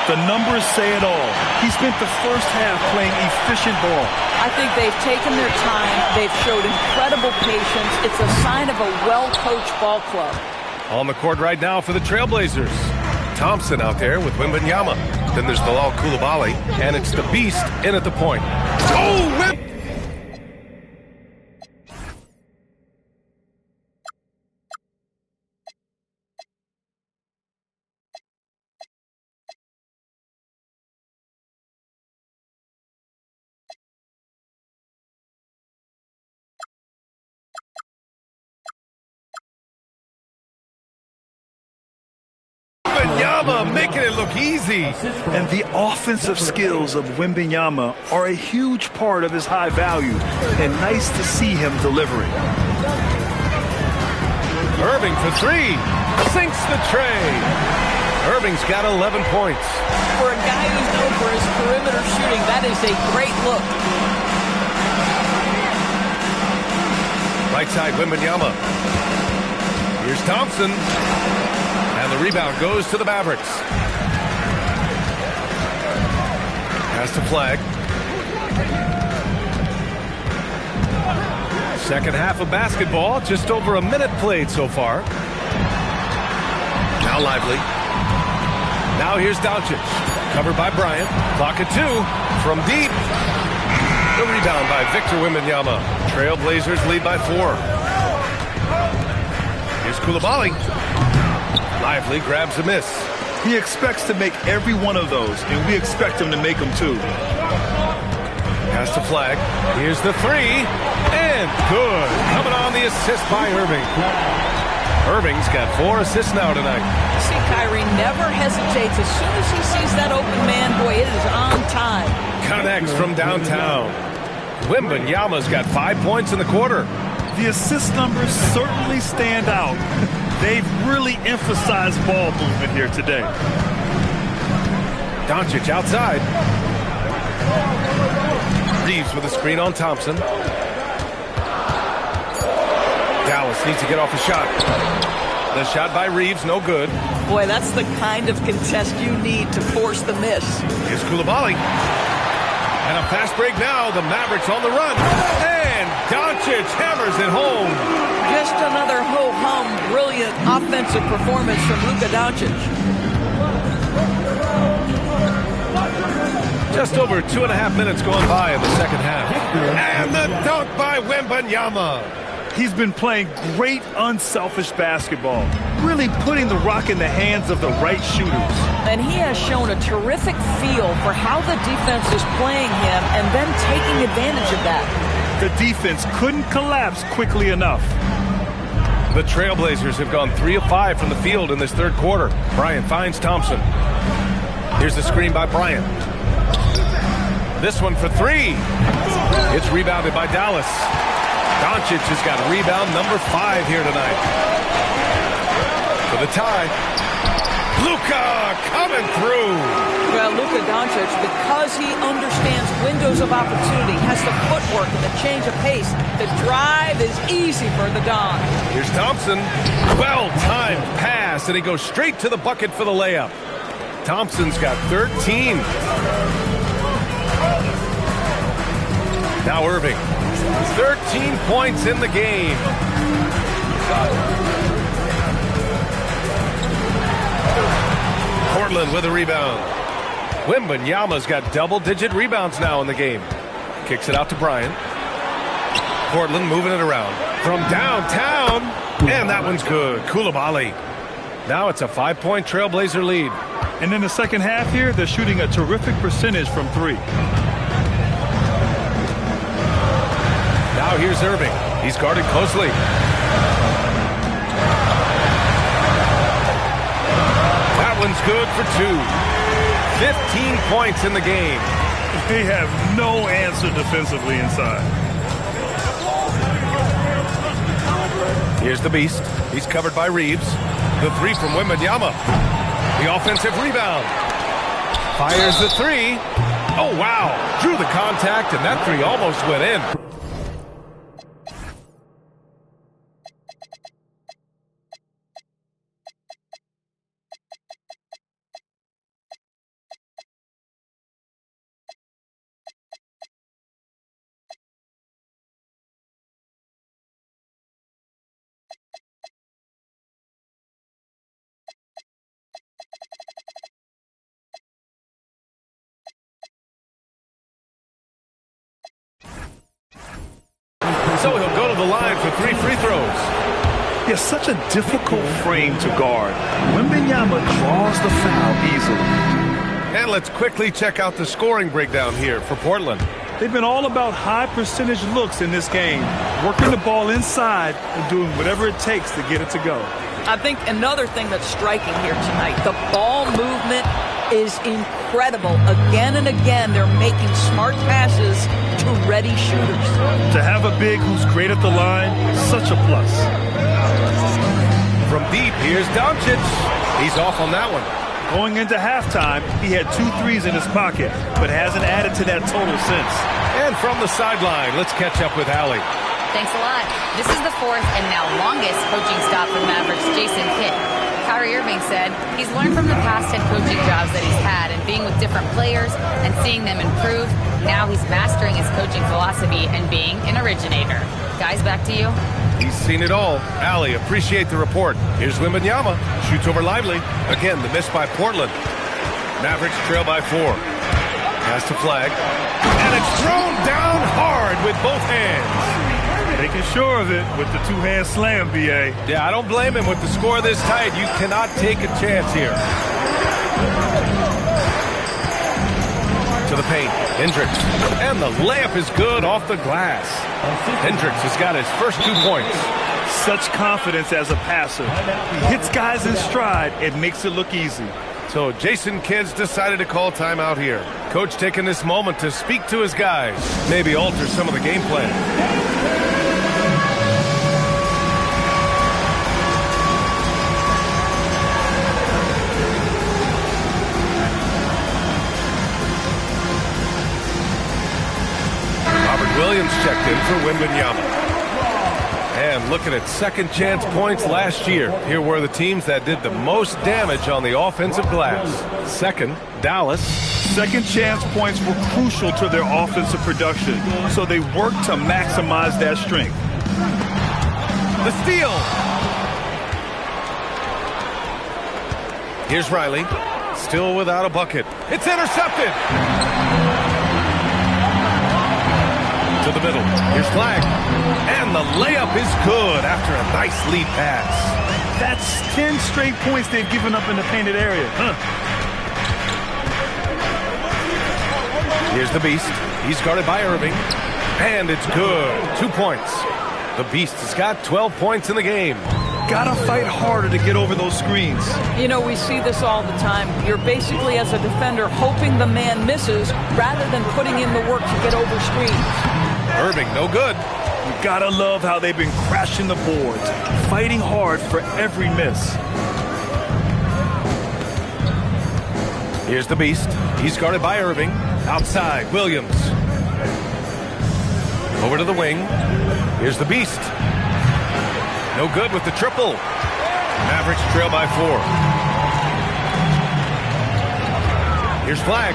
The numbers say it all. He spent the first half playing efficient ball. I think they've taken their time. They've showed incredible patience. It's a sign of a well-coached ball club. On the court right now for the Trailblazers. Thompson out there with Wembanyama. Then there's Bilal Coulibaly, and it's the beast in at the point. Oh, Wembanyama making it look easy. And the offensive skills of Wembanyama are a huge part of his high value, and nice to see him delivering. Irving for three. Sinks the tray. Irving's got 11 points. For a guy who's known for his perimeter shooting, that is a great look. Right side, Wembanyama. Here's Thompson. And the rebound goes to the Mavericks. Pass to Flag. Second half of basketball, just over a minute played so far. Now Lively. Now here's Doncic. Covered by Bryant. Clock at 2. From deep. The rebound by Victor Wembanyama. Trailblazers lead by 4. Here's Coulibaly. Lively grabs a miss. He expects to make every one of those, and we expect him to make them too. Pass to Flag. Here's the three. And good. Coming on the assist by Irving. Irving's got 4 assists now tonight. See, Kyrie never hesitates. As soon as he sees that open man, boy, it is on time. Connects from downtown. Wembanyama's got 5 points in the quarter. The assist numbers certainly stand out. They've really emphasized ball movement here today. Doncic outside. Reeves with a screen on Thompson. Dallas needs to get off a shot. The shot by Reeves, no good. Boy, that's the kind of contest you need to force the miss. Here's Coulibaly. And a fast break now. The Mavericks on the run. And Doncic hammers it home. Just another ho-hum, brilliant offensive performance from Luka Doncic. Just over 2.5 minutes going by in the second half. And the dunk by Wembanyama. He's been playing great unselfish basketball, really putting the rock in the hands of the right shooters. And he has shown a terrific feel for how the defense is playing him and then taking advantage of that. The defense couldn't collapse quickly enough. The Trailblazers have gone 3 of 5 from the field in this third quarter. Bryant finds Thompson. Here's the screen by Bryant. This one for 3. It's rebounded by Dallas. Doncic has got rebound number 5 here tonight. For the tie. Luka coming through. Well, Luka Doncic, because he understands windows of opportunity, has the footwork and the change of pace. The drive is easy for the Don. Here's Thompson. Well-timed pass, and he goes straight to the bucket for the layup. Thompson's got 13. Now Irving. 13 points in the game. Portland with a rebound. Wembanyama's got double-digit rebounds now in the game. Kicks it out to Bryant. Portland moving it around. From downtown. And that one's good. Coulibaly. Now it's a 5-point Trailblazer lead. And in the second half here, they're shooting a terrific percentage from 3. Now here's Irving. He's guarded closely. That one's good for 2. 15 points in the game. They have no answer defensively inside. Here's the Beast. He's covered by Reeves. The 3 from Wembanyama. The offensive rebound. Fires the 3. Oh, wow. Drew the contact, and that 3 almost went in. So he'll go to the line for 3 free throws. It's such a difficult frame to guard. Wembanyama draws the foul easily. And let's quickly check out the scoring breakdown here for Portland. They've been all about high percentage looks in this game, working the ball inside and doing whatever it takes to get it to go. I think another thing that's striking here tonight, the ball movement is incredible. Again and again, they're making smart passes to ready shooters. To have a big who's great at the line, such a plus. From deep, here's Doncic. He's off on that one. Going into halftime, he had 2 threes in his pocket, but hasn't added to that total since. And from the sideline, let's catch up with Allie. Thanks a lot. This is the 4th and now longest coaching stop for the Mavericks' Jason Kidd. Kyrie Irving said he's learned from the past head coaching jobs that he's had and being with different players and seeing them improve. Now he's mastering his coaching philosophy and being an originator. Guys, back to you. He's seen it all. Allie, appreciate the report. Here's Wembanyama. Shoots over Lively. Again, the miss by Portland. Mavericks trail by 4. Pass to Flag. And it's thrown down hard with both hands. Making sure of it with the 2-hand slam, B.A. Yeah, I don't blame him. With the score this tight, you cannot take a chance here. To the paint, Hendricks. And the layup is good off the glass. Hendricks has got his first 2 points. Such confidence as a passer. He hits guys in stride and makes it look easy. So Jason Kidd's decided to call timeout here. Coach taking this moment to speak to his guys. Maybe alter some of the game plan. Williams checked in for Wembanyama. And looking at second chance points last year, here were the teams that did the most damage on the offensive glass. Second, Dallas. Second chance points were crucial to their offensive production, so they worked to maximize that strength. The steal. Here's Riley, still without a bucket. It's intercepted. To the middle. Here's Flag. And the layup is good after a nice lead pass. That's 10 straight points they've given up in the painted area. Here's the Beast. He's guarded by Irving. And it's good. 2 points. The Beast has got 12 points in the game. Gotta fight harder to get over those screens. You know, we see this all the time. You're basically, as a defender, hoping the man misses rather than putting in the work to get over screens. Irving, no good. You gotta love how they've been crashing the boards, fighting hard for every miss. Here's the Beast. He's guarded by Irving. Outside, Williams. Over to the wing. Here's the Beast. No good with the triple. Mavericks trail by 4. Here's Flag.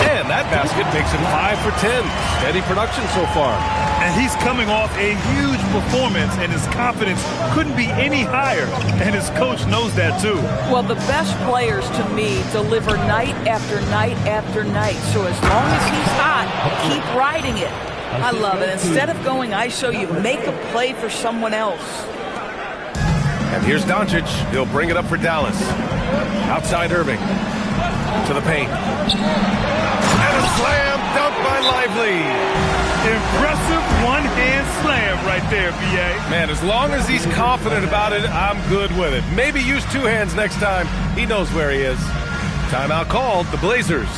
And that basket makes him 5 for 10. Steady production so far. And he's coming off a huge performance, and his confidence couldn't be any higher. And his coach knows that, too. Well, the best players, to me, deliver night after night after night. So as long as he's hot, keep riding it. I love it. Instead of going ISO, you make a play for someone else. And here's Doncic. He'll bring it up for Dallas. Outside Irving. To the paint. And a slam dunk by Lively. Impressive one-hand slam right there, B.A. Man, as long as he's confident about it, I'm good with it. Maybe use 2 hands next time. He knows where he is. Timeout called. The Blazers.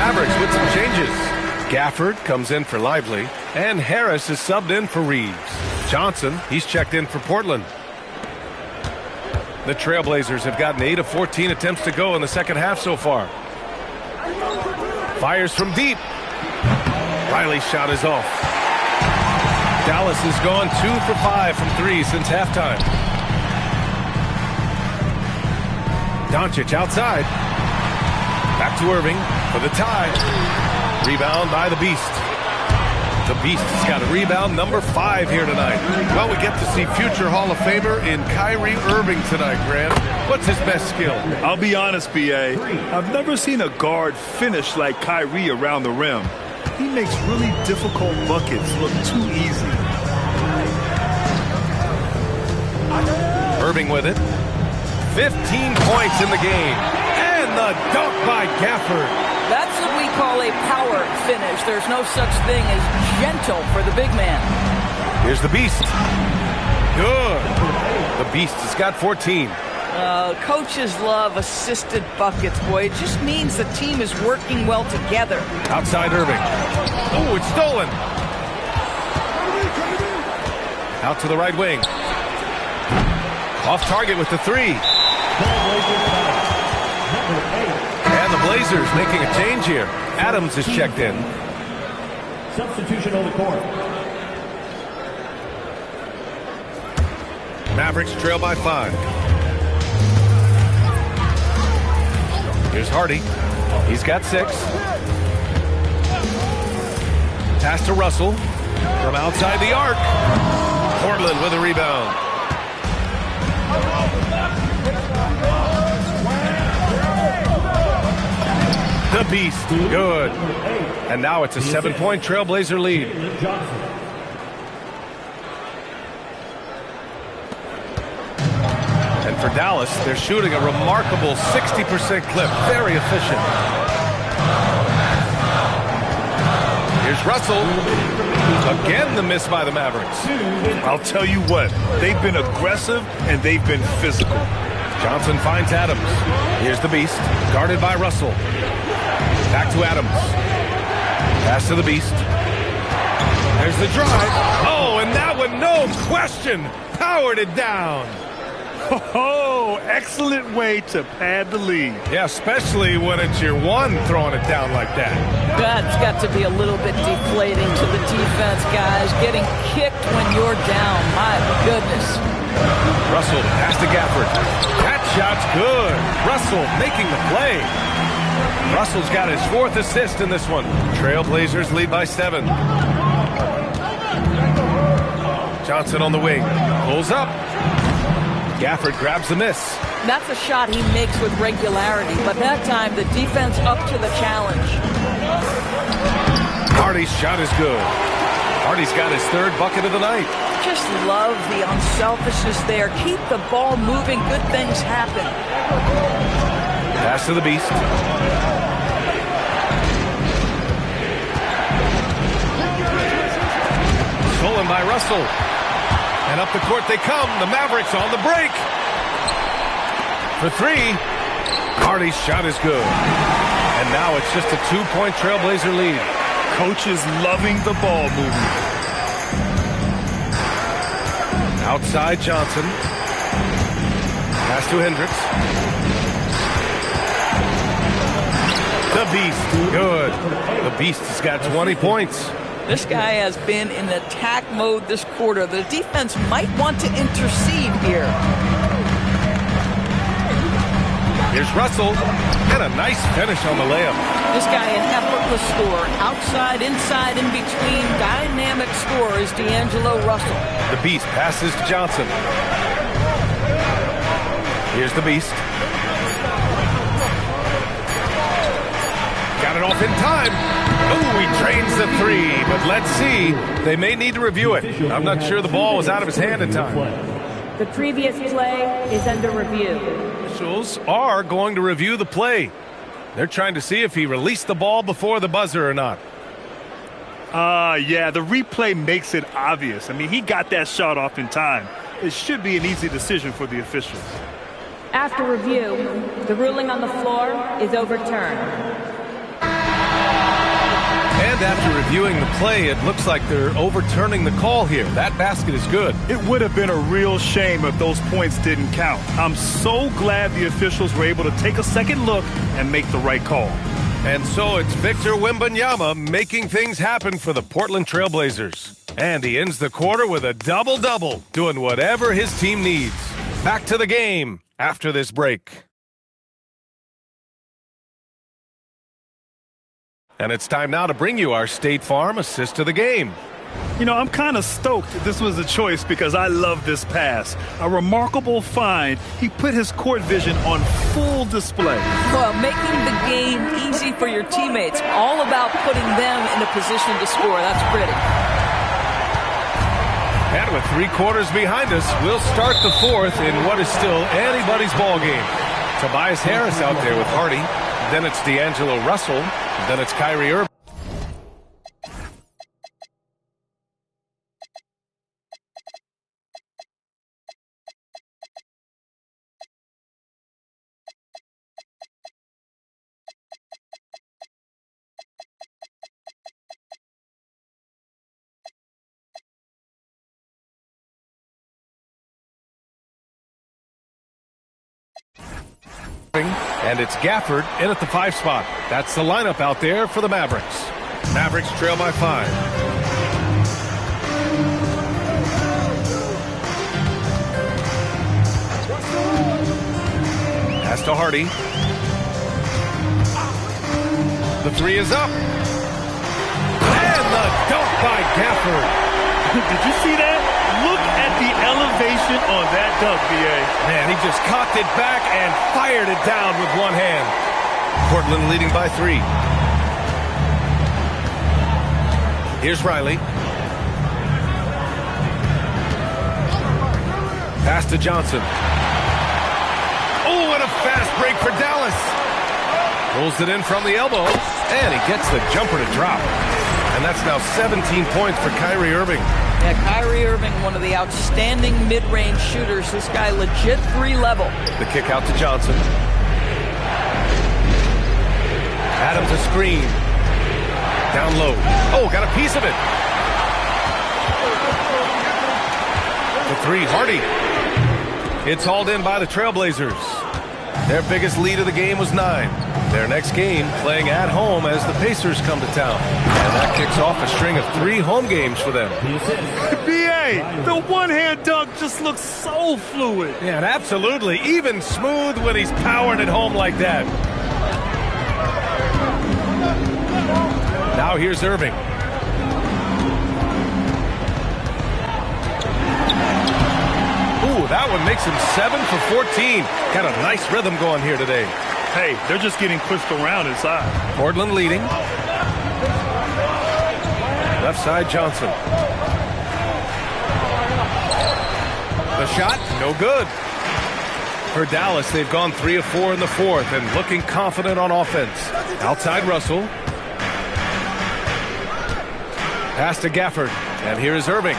Mavericks with some changes. Gafford comes in for Lively, and Harris is subbed in for Reeves. Johnson, he's checked in for Portland. The Trailblazers have gotten 8 of 14 attempts to go in the second half so far. Fires from deep. Riley's shot is off. Dallas has gone 2 for 5 from 3 since halftime. Doncic outside. Back to Irving for the tie. Rebound by the Beast. The Beast has got a rebound number 5 here tonight. Well, we get to see future Hall of Famer in Kyrie Irving tonight, Grant. What's his best skill? I'll be honest, B.A. I've never seen a guard finish like Kyrie around the rim. He makes really difficult buckets look too easy. Irving with it. 15 points in the game. And the dunk by Gafford. That's what we call a power finish. There's no such thing as gentle for the big man. Here's the Beast. Good. The Beast has got 14. Coaches love assisted buckets, boy. It just means the team is working well together. Outside Irving. Oh, it's stolen. Out to the right wing. Off target with the 3. And the Blazers making a change here. Adams is checked in. Substitution on the court. Mavericks trail by 5. Here's Hardy. He's got 6. Pass to Russell from outside the arc. Portland with a rebound. The Beast, good. And now it's a 7-point Trailblazer lead. And for Dallas, they're shooting a remarkable 60% clip. Very efficient. Here's Russell. Again, the miss by the Mavericks. I'll tell you what, they've been aggressive and they've been physical. Johnson finds Adams. Here's the Beast, guarded by Russell. Back to Adams. Pass to the Beast. There's the drive. Oh, and that one, no question, powered it down. Oh, excellent way to pad the lead. Yeah, especially when it's your one throwing it down like that. That's got to be a little bit deflating to the defense, guys. Getting kicked when you're down. My goodness. Russell, pass to Gafford. That shot's good. Russell making the play. Russell's got his 4th assist in this one. Trailblazers lead by 7. Johnson on the wing. Pulls up. Gafford grabs the miss. That's a shot he makes with regularity, but that time the defense up to the challenge. Hardy's shot is good. Hardy's got his 3rd bucket of the night. Just love the unselfishness there. Keep the ball moving. Good things happen. Pass to the Beast. Stolen by Russell. And up the court they come. The Mavericks on the break. For 3. Hardy's shot is good. And now it's just a 2-point Trailblazer lead. Coach is loving the ball movement. Outside Johnson. Pass to Hendricks. The Beast, good. The Beast has got 20 points. This guy has been in attack mode this quarter. The defense might want to intercede here. Here's Russell, and a nice finish on the layup. This guy an effortless scorer. Outside, inside, in between. Dynamic scorer is D'Angelo Russell. The Beast passes to Johnson. Here's the Beast. Got it off in time. Oh, he drains the 3, but let's see. They may need to review it. I'm not sure the ball was out of his hand in time. The previous play is under review. Officials are going to review the play. They're trying to see if he released the ball before the buzzer or not. Yeah, the replay makes it obvious. I mean, he got that shot off in time. It should be an easy decision for the officials. After review, the ruling on the floor is overturned. reviewing the play, it looks like they're overturning the call here. That basket is good. It would have been a real shame if those points didn't count. I'm so glad the officials were able to take a second look and make the right call. And so it's Victor Wembanyama making things happen for the Portland Trailblazers. And he ends the quarter with a double-double, doing whatever his team needs. Back to the game after this break. And it's time now to bring you our State Farm assist to the game. You know, I'm kind of stoked this was a choice because I love this pass. A remarkable find. He put his court vision on full display. Well, making the game easy for your teammates. All about putting them in a position to score. That's pretty. And with 3 quarters behind us, we'll start the fourth in what is still anybody's ball game. Tobias Harris out there with Hardy. Then it's D'Angelo Russell. Then it's Kyrie Irving. And it's Gafford in at the 5 spot. That's the lineup out there for the Mavericks. Mavericks trail by 5. Pass to Hardy. The 3 is up. And the dunk by Gafford. Did you see that? Look at the elevation on that dunk, B.A. Man, he just cocked it back and fired it down with one hand. Portland leading by 3. Here's Riley. Pass to Johnson. Oh, and a fast break for Dallas. Pulls it in from the elbow, and he gets the jumper to drop. And that's now 17 points for Kyrie Irving. Yeah, Kyrie Irving, one of the outstanding mid-range shooters. This guy legit 3-level. The kick out to Johnson. Adams a screen. Down low. Oh, got a piece of it. The 3, Hardy. It's hauled in by the Trailblazers. Their biggest lead of the game was 9. Their next game playing at home as the Pacers come to town. And that kicks off a string of 3 home games for them. B.A., the one-hand dunk just looks so fluid. Yeah, and absolutely. Even smooth when he's powering it home like that. Now here's Irving. Ooh, that one makes him 7 for 14. Got a nice rhythm going here today. Hey, they're just getting pushed around inside. Portland leading. Left side, Johnson. The shot, no good. For Dallas, they've gone 3 of 4 in the fourth and looking confident on offense. Outside Russell. Pass to Gafford. And here is Irving.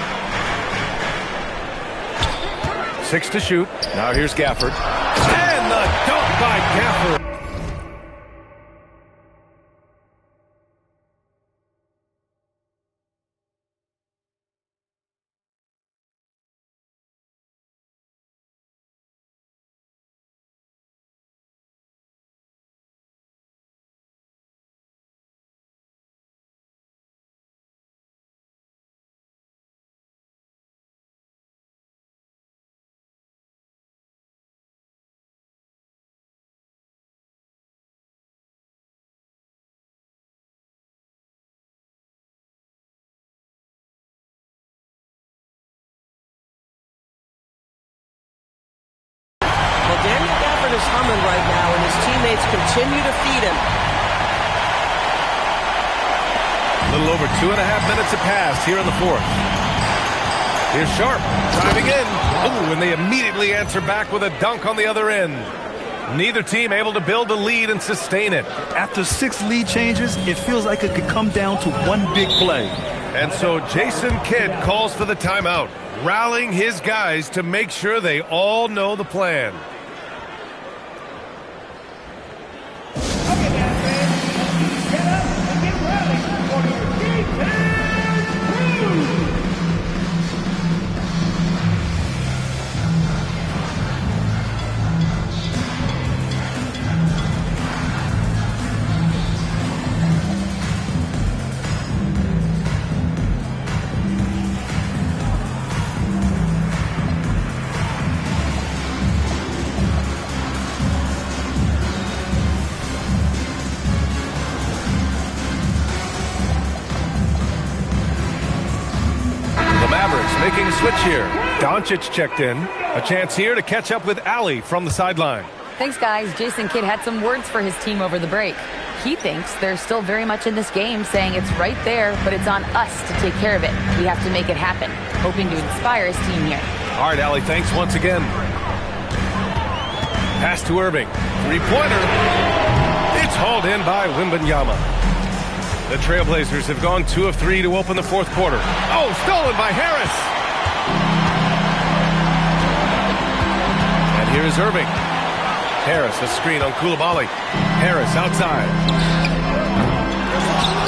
6 to shoot. Now here's Gafford. And the dunk by Gafford. Daniel Gafford is humming right now, and his teammates continue to feed him. A little over 2.5 minutes have passed here in the fourth. Here's Sharp driving in. Oh, and they immediately answer back with a dunk on the other end. Neither team able to build a lead and sustain it. After 6 lead changes, it feels like it could come down to one big play. And so Jason Kidd calls for the timeout, rallying his guys to make sure they all know the plan. Okay, now, fans, get up and get ready for your game making a switch here. Doncic checked in. A chance here to catch up with Allie from the sideline. Thanks, guys. Jason Kidd had some words for his team over the break. He thinks they're still very much in this game, saying it's right there, but it's on us to take care of it. We have to make it happen. Hoping to inspire his team here. All right, Allie, thanks once again. Pass to Irving. Three-pointer. It's hauled in by Wembanyama. The Trailblazers have gone 2 of 3 to open the fourth quarter. Oh, stolen by Harris. And here is Irving. Harris, a screen on Coulibaly. Harris outside.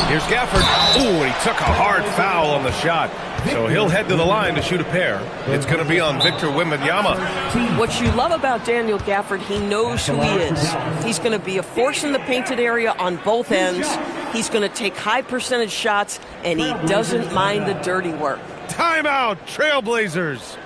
Here's Gafford. Ooh, he took a hard foul on the shot. So he'll head to the line to shoot a pair. It's going to be on Victor Wembanyama. What you love about Daniel Gafford, he knows who he is. He's going to be a force in the painted area on both ends. He's going to take high percentage shots, and he doesn't mind the dirty work. Timeout, Trailblazers.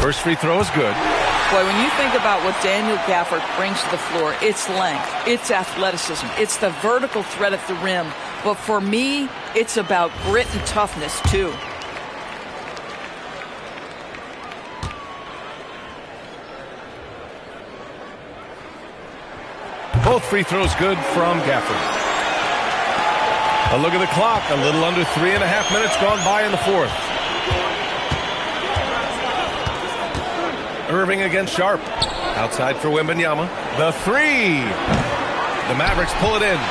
First free throw is good. Boy, when you think about what Daniel Gafford brings to the floor, it's length, it's athleticism, it's the vertical threat at the rim. But for me, it's about grit and toughness, too. Both free throws good from Gafford. A look at the clock. A little under 3.5 minutes gone by in the fourth. Irving against Sharp. Outside for Wembanyama. The three. The Mavericks pull it in.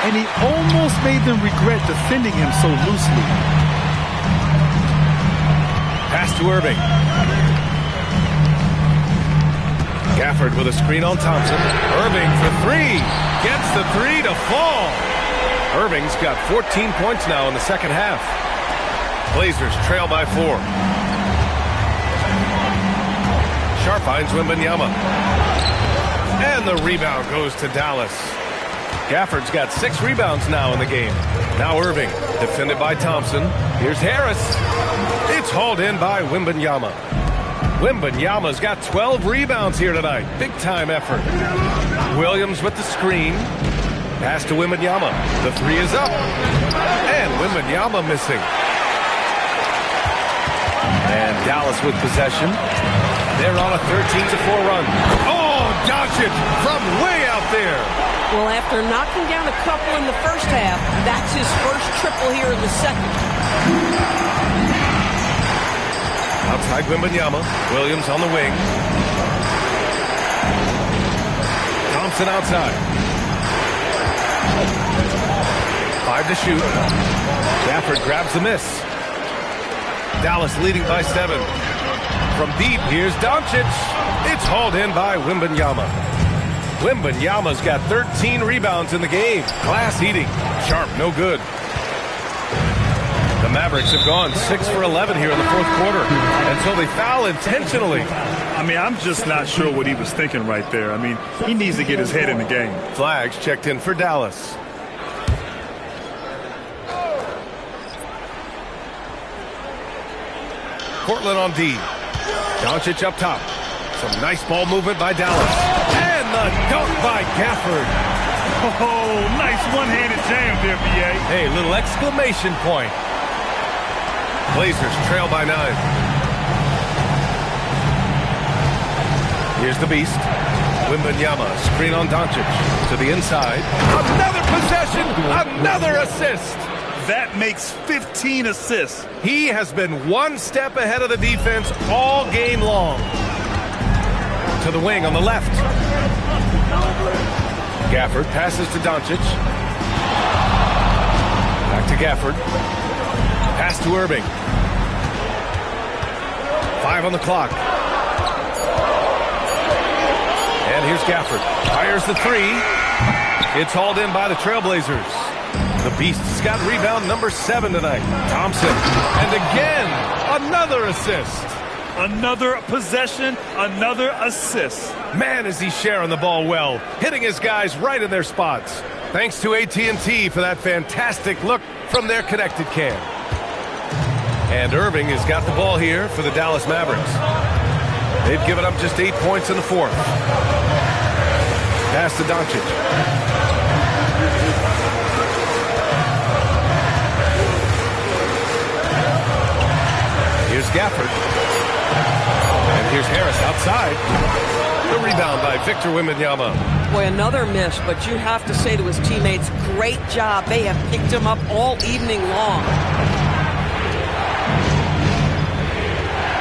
And he almost made them regret defending him so loosely. Pass to Irving. Gafford with a screen on Thompson. Irving for three. Gets the three to fall. Irving's got 14 points now in the second half. Blazers trail by 4. Sharp finds Wembanyama. And the rebound goes to Dallas. Gafford's got 6 rebounds now in the game. Now Irving, defended by Thompson. Here's Harris. It's hauled in by Wembanyama. Wembanyama's got 12 rebounds here tonight. Big-time effort. Williams with the screen. Pass to Wembanyama. The three is up. And Wembanyama missing. And Dallas with possession. They're on a 13-4 run. Oh, Doncic from way out there. Well, after knocking down a couple in the first half, that's his first triple here in the second. Outside Wembanyama. Williams on the wing. Thompson outside. 5 to shoot. Gafford grabs the miss. Dallas leading by 7. From deep, here's Doncic. It's hauled in by Wembanyama. Wembanyama's got 13 rebounds in the game. Glass eating. Sharp, no good. The Mavericks have gone 6 for 11 here in the fourth quarter until they foul intentionally. I mean, I'm just not sure what he was thinking right there. I mean, he needs to get his head in the game. Flags checked in for Dallas. Portland on D. Doncic up top. Some nice ball movement by Dallas. And the dunk by Gafford. Oh, nice one-handed jam there, B.A. Hey, little exclamation point. Blazers trail by 9. Here's the beast. Wembanyama, screen on Doncic. To the inside. Another possession, another assist. That makes 15 assists. He has been one step ahead of the defense all game long. To the wing on the left. Gafford passes to Doncic. Back to Gafford. Pass to Irving. 5 on the clock. And here's Gafford. Fires the 3. It's hauled in by the Trailblazers. The Beast's got rebound number 7 tonight. Thompson. And again, another assist. Another possession, another assist. Man, is he sharing the ball well, hitting his guys right in their spots. Thanks to AT&T for that fantastic look from their connected cam. And Irving has got the ball here for the Dallas Mavericks. They've given up just 8 points in the fourth. Pass to Doncic. Here's Gafford. And here's Harris outside. The rebound by Victor Wembanyama. Boy, another miss, but you have to say to his teammates, great job. They have picked him up all evening long.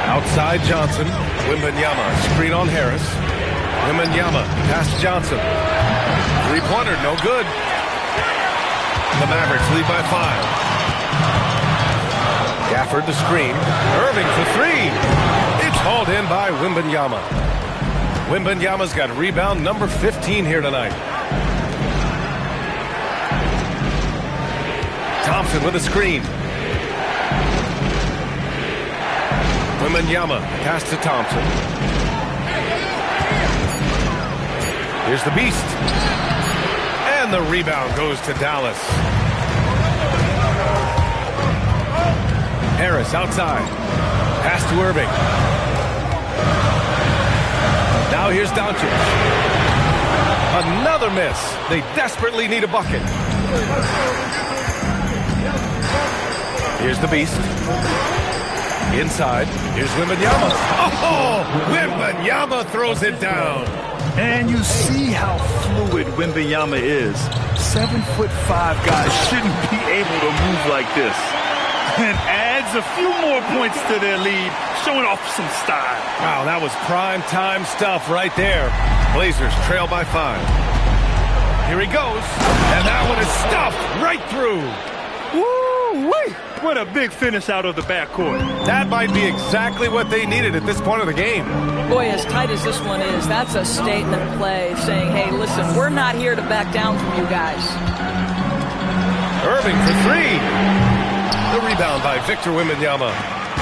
Outside Johnson. Wembanyama, screen on Harris. Wembanyama, pass to Johnson. Three-pointer, no good. The Mavericks lead by 5. Gafford the screen. Irving for 3. It's hauled in by Wembanyama. Wembanyama's got rebound number 15 here tonight. Thompson with a screen. Wembanyama, pass to Thompson. Here's the beast. And the rebound goes to Dallas. Harris outside. Pass to Irving. Now here's Doncic. Another miss. They desperately need a bucket. Here's the beast. Inside. Here's Wembanyama. Oh! Wembanyama throws it down. And you see how fluid Wembanyama is. 7'5" guys shouldn't be able to move like this. And adds a few more points to their lead, showing off some style. Wow, that was prime time stuff right there. Blazers trail by 5. Here he goes. And that one is stuffed right through. Woo-wee! What a big finish out of the backcourt. That might be exactly what they needed at this point of the game. Boy, as tight as this one is, that's a statement play saying, hey, listen, we're not here to back down from you guys. Irving for 3. The rebound by Victor Wembanyama.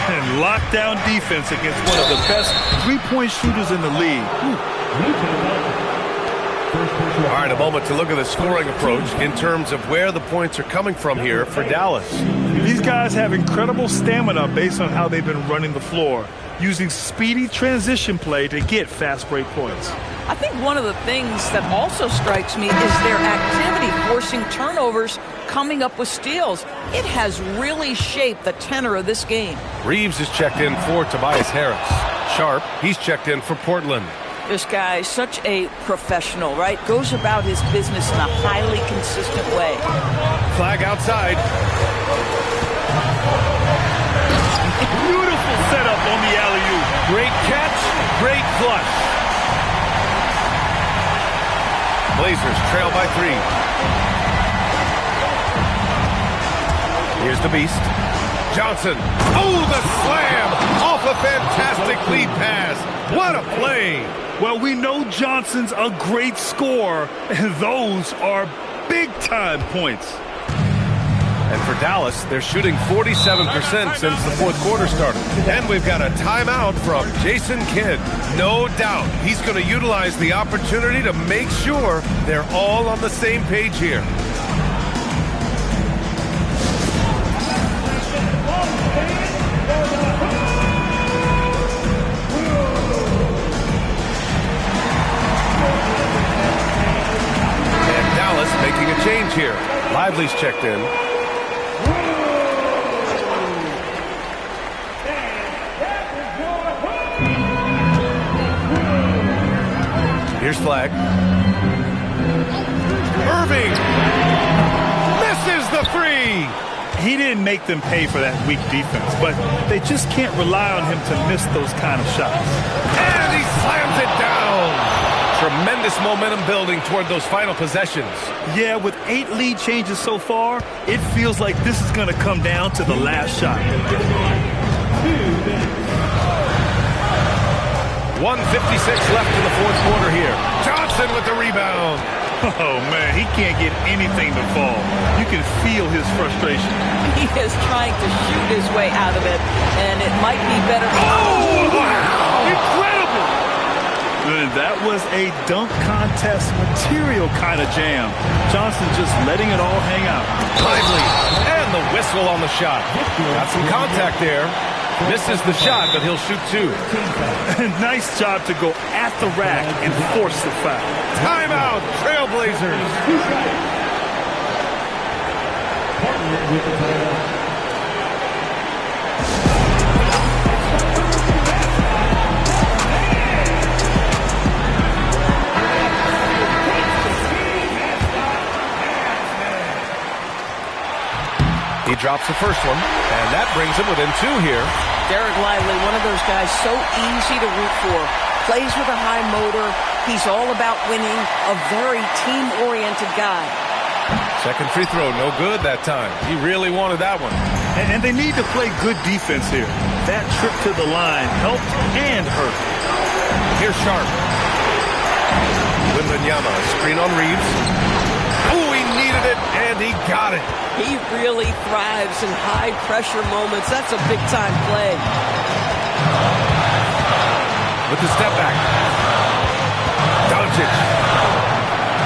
And lockdown defense against one of the best three-point shooters in the league. All right, a moment to look at the scoring approach in terms of where the points are coming from here for Dallas. These guys have incredible stamina based on how they've been running the floor, using speedy transition play to get fast break points. I think one of the things that also strikes me is their activity forcing turnovers, coming up with steals. It has really shaped the tenor of this game. Reeves is checked in for Tobias Harris. Sharp, he's checked in for Portland. This guy is such a professional, right? Goes about his business in a highly consistent way. Flag outside. Beautiful setup on the alley-oop. Great catch, great flush. Blazers trail by 3. Here's the beast. Johnson. Oh, the slam off a fantastic lead pass. What a play. Well, we know Johnson's a great scorer, and those are big-time points. And for Dallas, they're shooting 47% since the fourth quarter started. And we've got a timeout from Jason Kidd. No doubt he's going to utilize the opportunity to make sure they're all on the same page here. Lively's checked in. Here's Flag. Irving misses the three. He didn't make them pay for that weak defense, but they just can't rely on him to miss those kind of shots. And he slams it down. Tremendous momentum building toward those final possessions. Yeah, with 8 lead changes so far, it feels like this is going to come down to the last shot. 1:56 left in the fourth quarter here. Johnson with the rebound. Oh, man, he can't get anything to fall. You can feel his frustration. He is trying to shoot his way out of it, and it might be better. Oh, wow. Incredible. And that was a dunk contest material kind of jam. Johnson just letting it all hang out. Lively. And the whistle on the shot. Got some contact there. Misses the shot, but he'll shoot 2. Nice job to go at the rack and force the foul. Timeout, Trailblazers. He drops the first one, and that brings him within 2 here. Derek Lively, one of those guys so easy to root for. Plays with a high motor. He's all about winning. A very team-oriented guy. Second free throw, no good that time. He really wanted that one. And they need to play good defense here. That trip to the line helped and hurt. Here's Sharp. Wembanyama, screen on Reeves. Oh, he needed it, and he got it. He really thrives in high-pressure moments. That's a big-time play. With the step back. Doncic.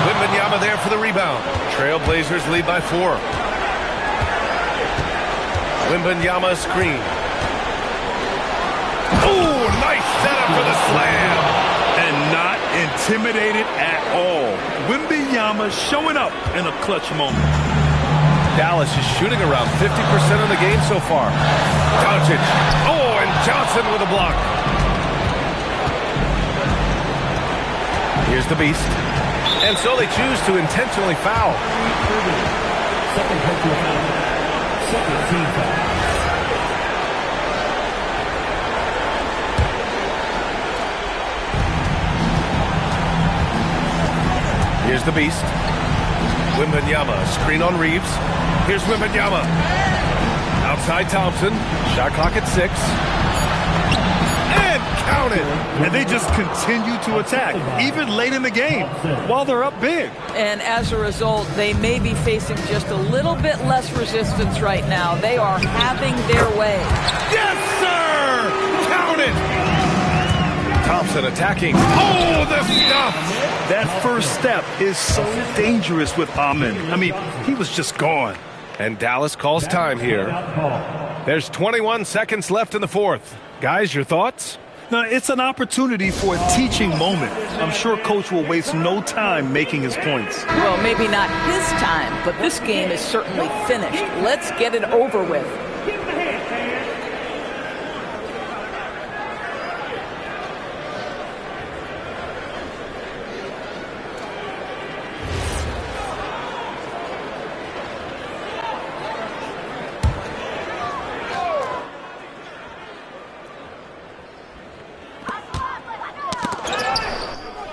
Wembanyama there for the rebound. Trailblazers lead by 4. Wembanyama screen. Oh, nice setup for the slam. And not intimidated at all. Wembanyama showing up in a clutch moment. Dallas is shooting around 50% of the game so far. Doncic. Oh, and Johnson with a block. Here's the beast. And so they choose to intentionally foul. Second personal foul. Second team foul. Here's the beast. Wembanyama, screen on Reeves. Here's Wembanyama. Outside Thompson. Shot clock at 6. And count it. And they just continue to attack, even late in the game, while they're up big. And as a result, they may be facing just a little bit less resistance right now. They are having their way. Yes, sir! Count it! Thompson attacking. Oh, the stuff! That first step is so dangerous with Amin. I mean, he was just gone. And Dallas calls time here. There's 21 seconds left in the fourth. Guys, your thoughts? Now, it's an opportunity for a teaching moment. I'm sure Coach will waste no time making his points. Well, maybe not his time, but this game is certainly finished. Let's get it over with.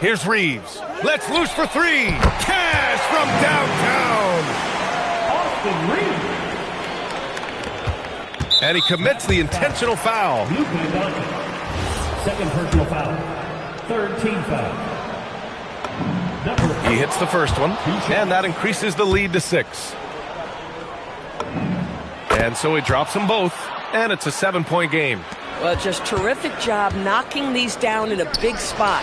Here's Reeves. Let's loose for 3. Cash from downtown. Austin Reeves. And he commits the intentional foul. Second personal foul. Third team foul. He hits the first one, and that increases the lead to 6. And so he drops them both, and it's a 7-point game. Well, just terrific job knocking these down in a big spot.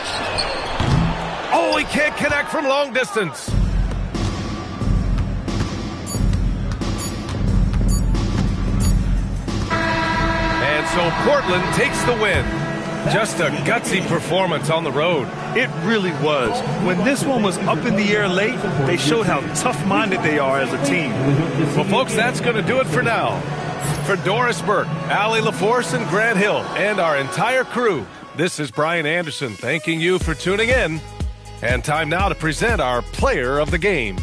Oh, he can't connect from long distance. And so Portland takes the win. Just a gutsy performance on the road. It really was. When this one was up in the air late, they showed how tough-minded they are as a team. Well, folks, that's going to do it for now. For Doris Burke, Allie LaForce, and Grant Hill, and our entire crew, this is Brian Anderson thanking you for tuning in. And time now to present our player of the game.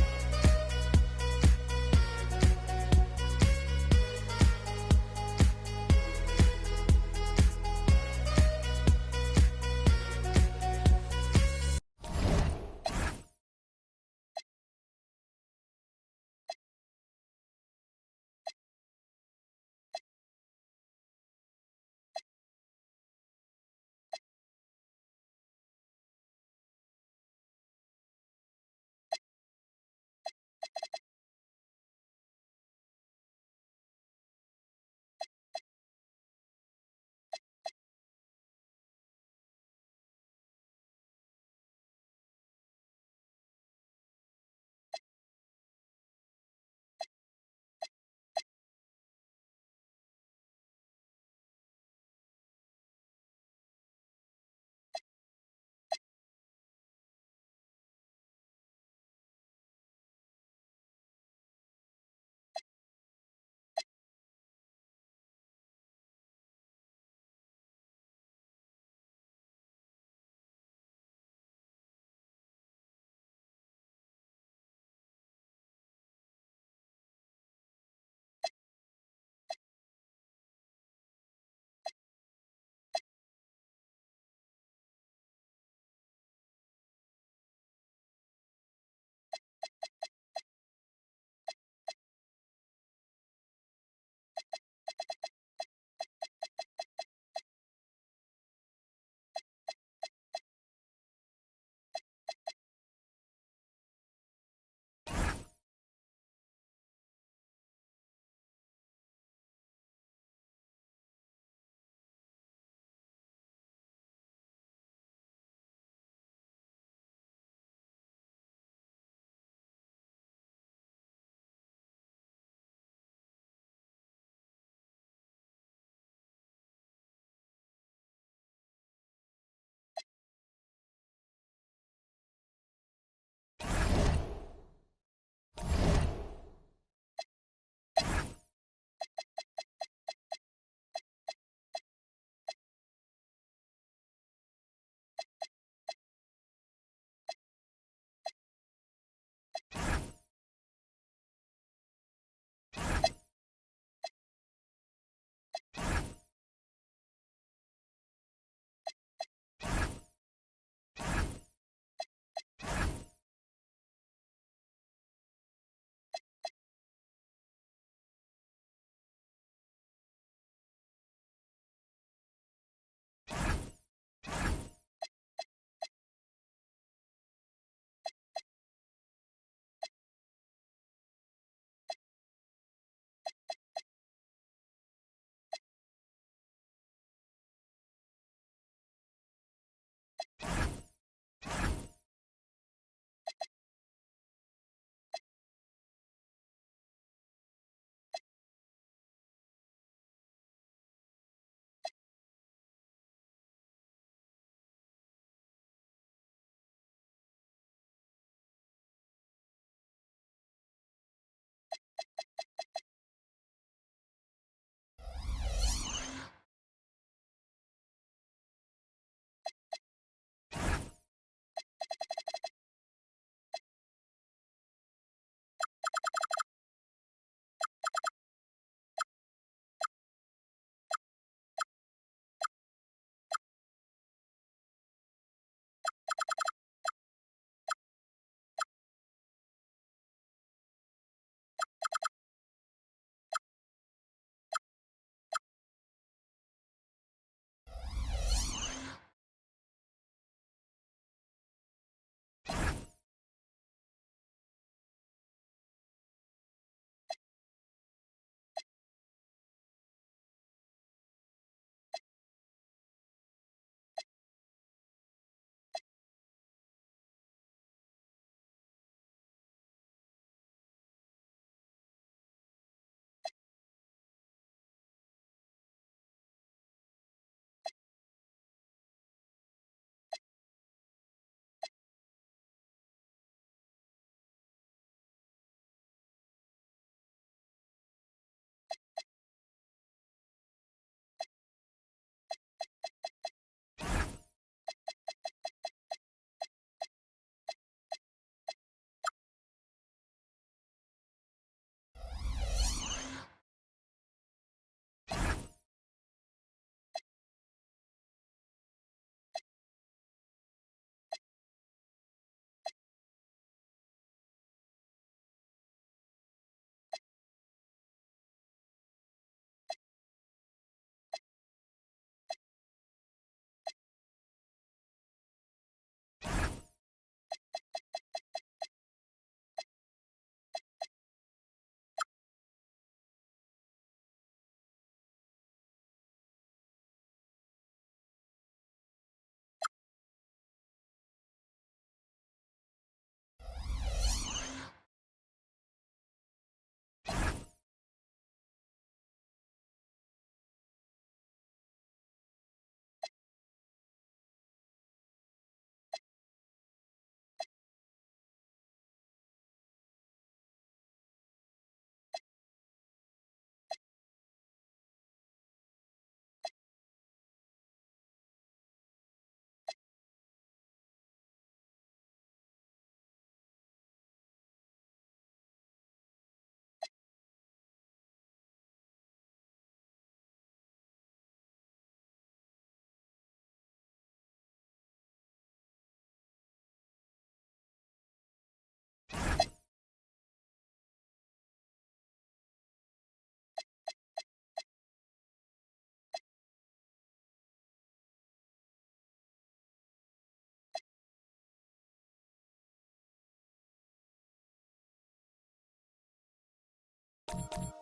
it.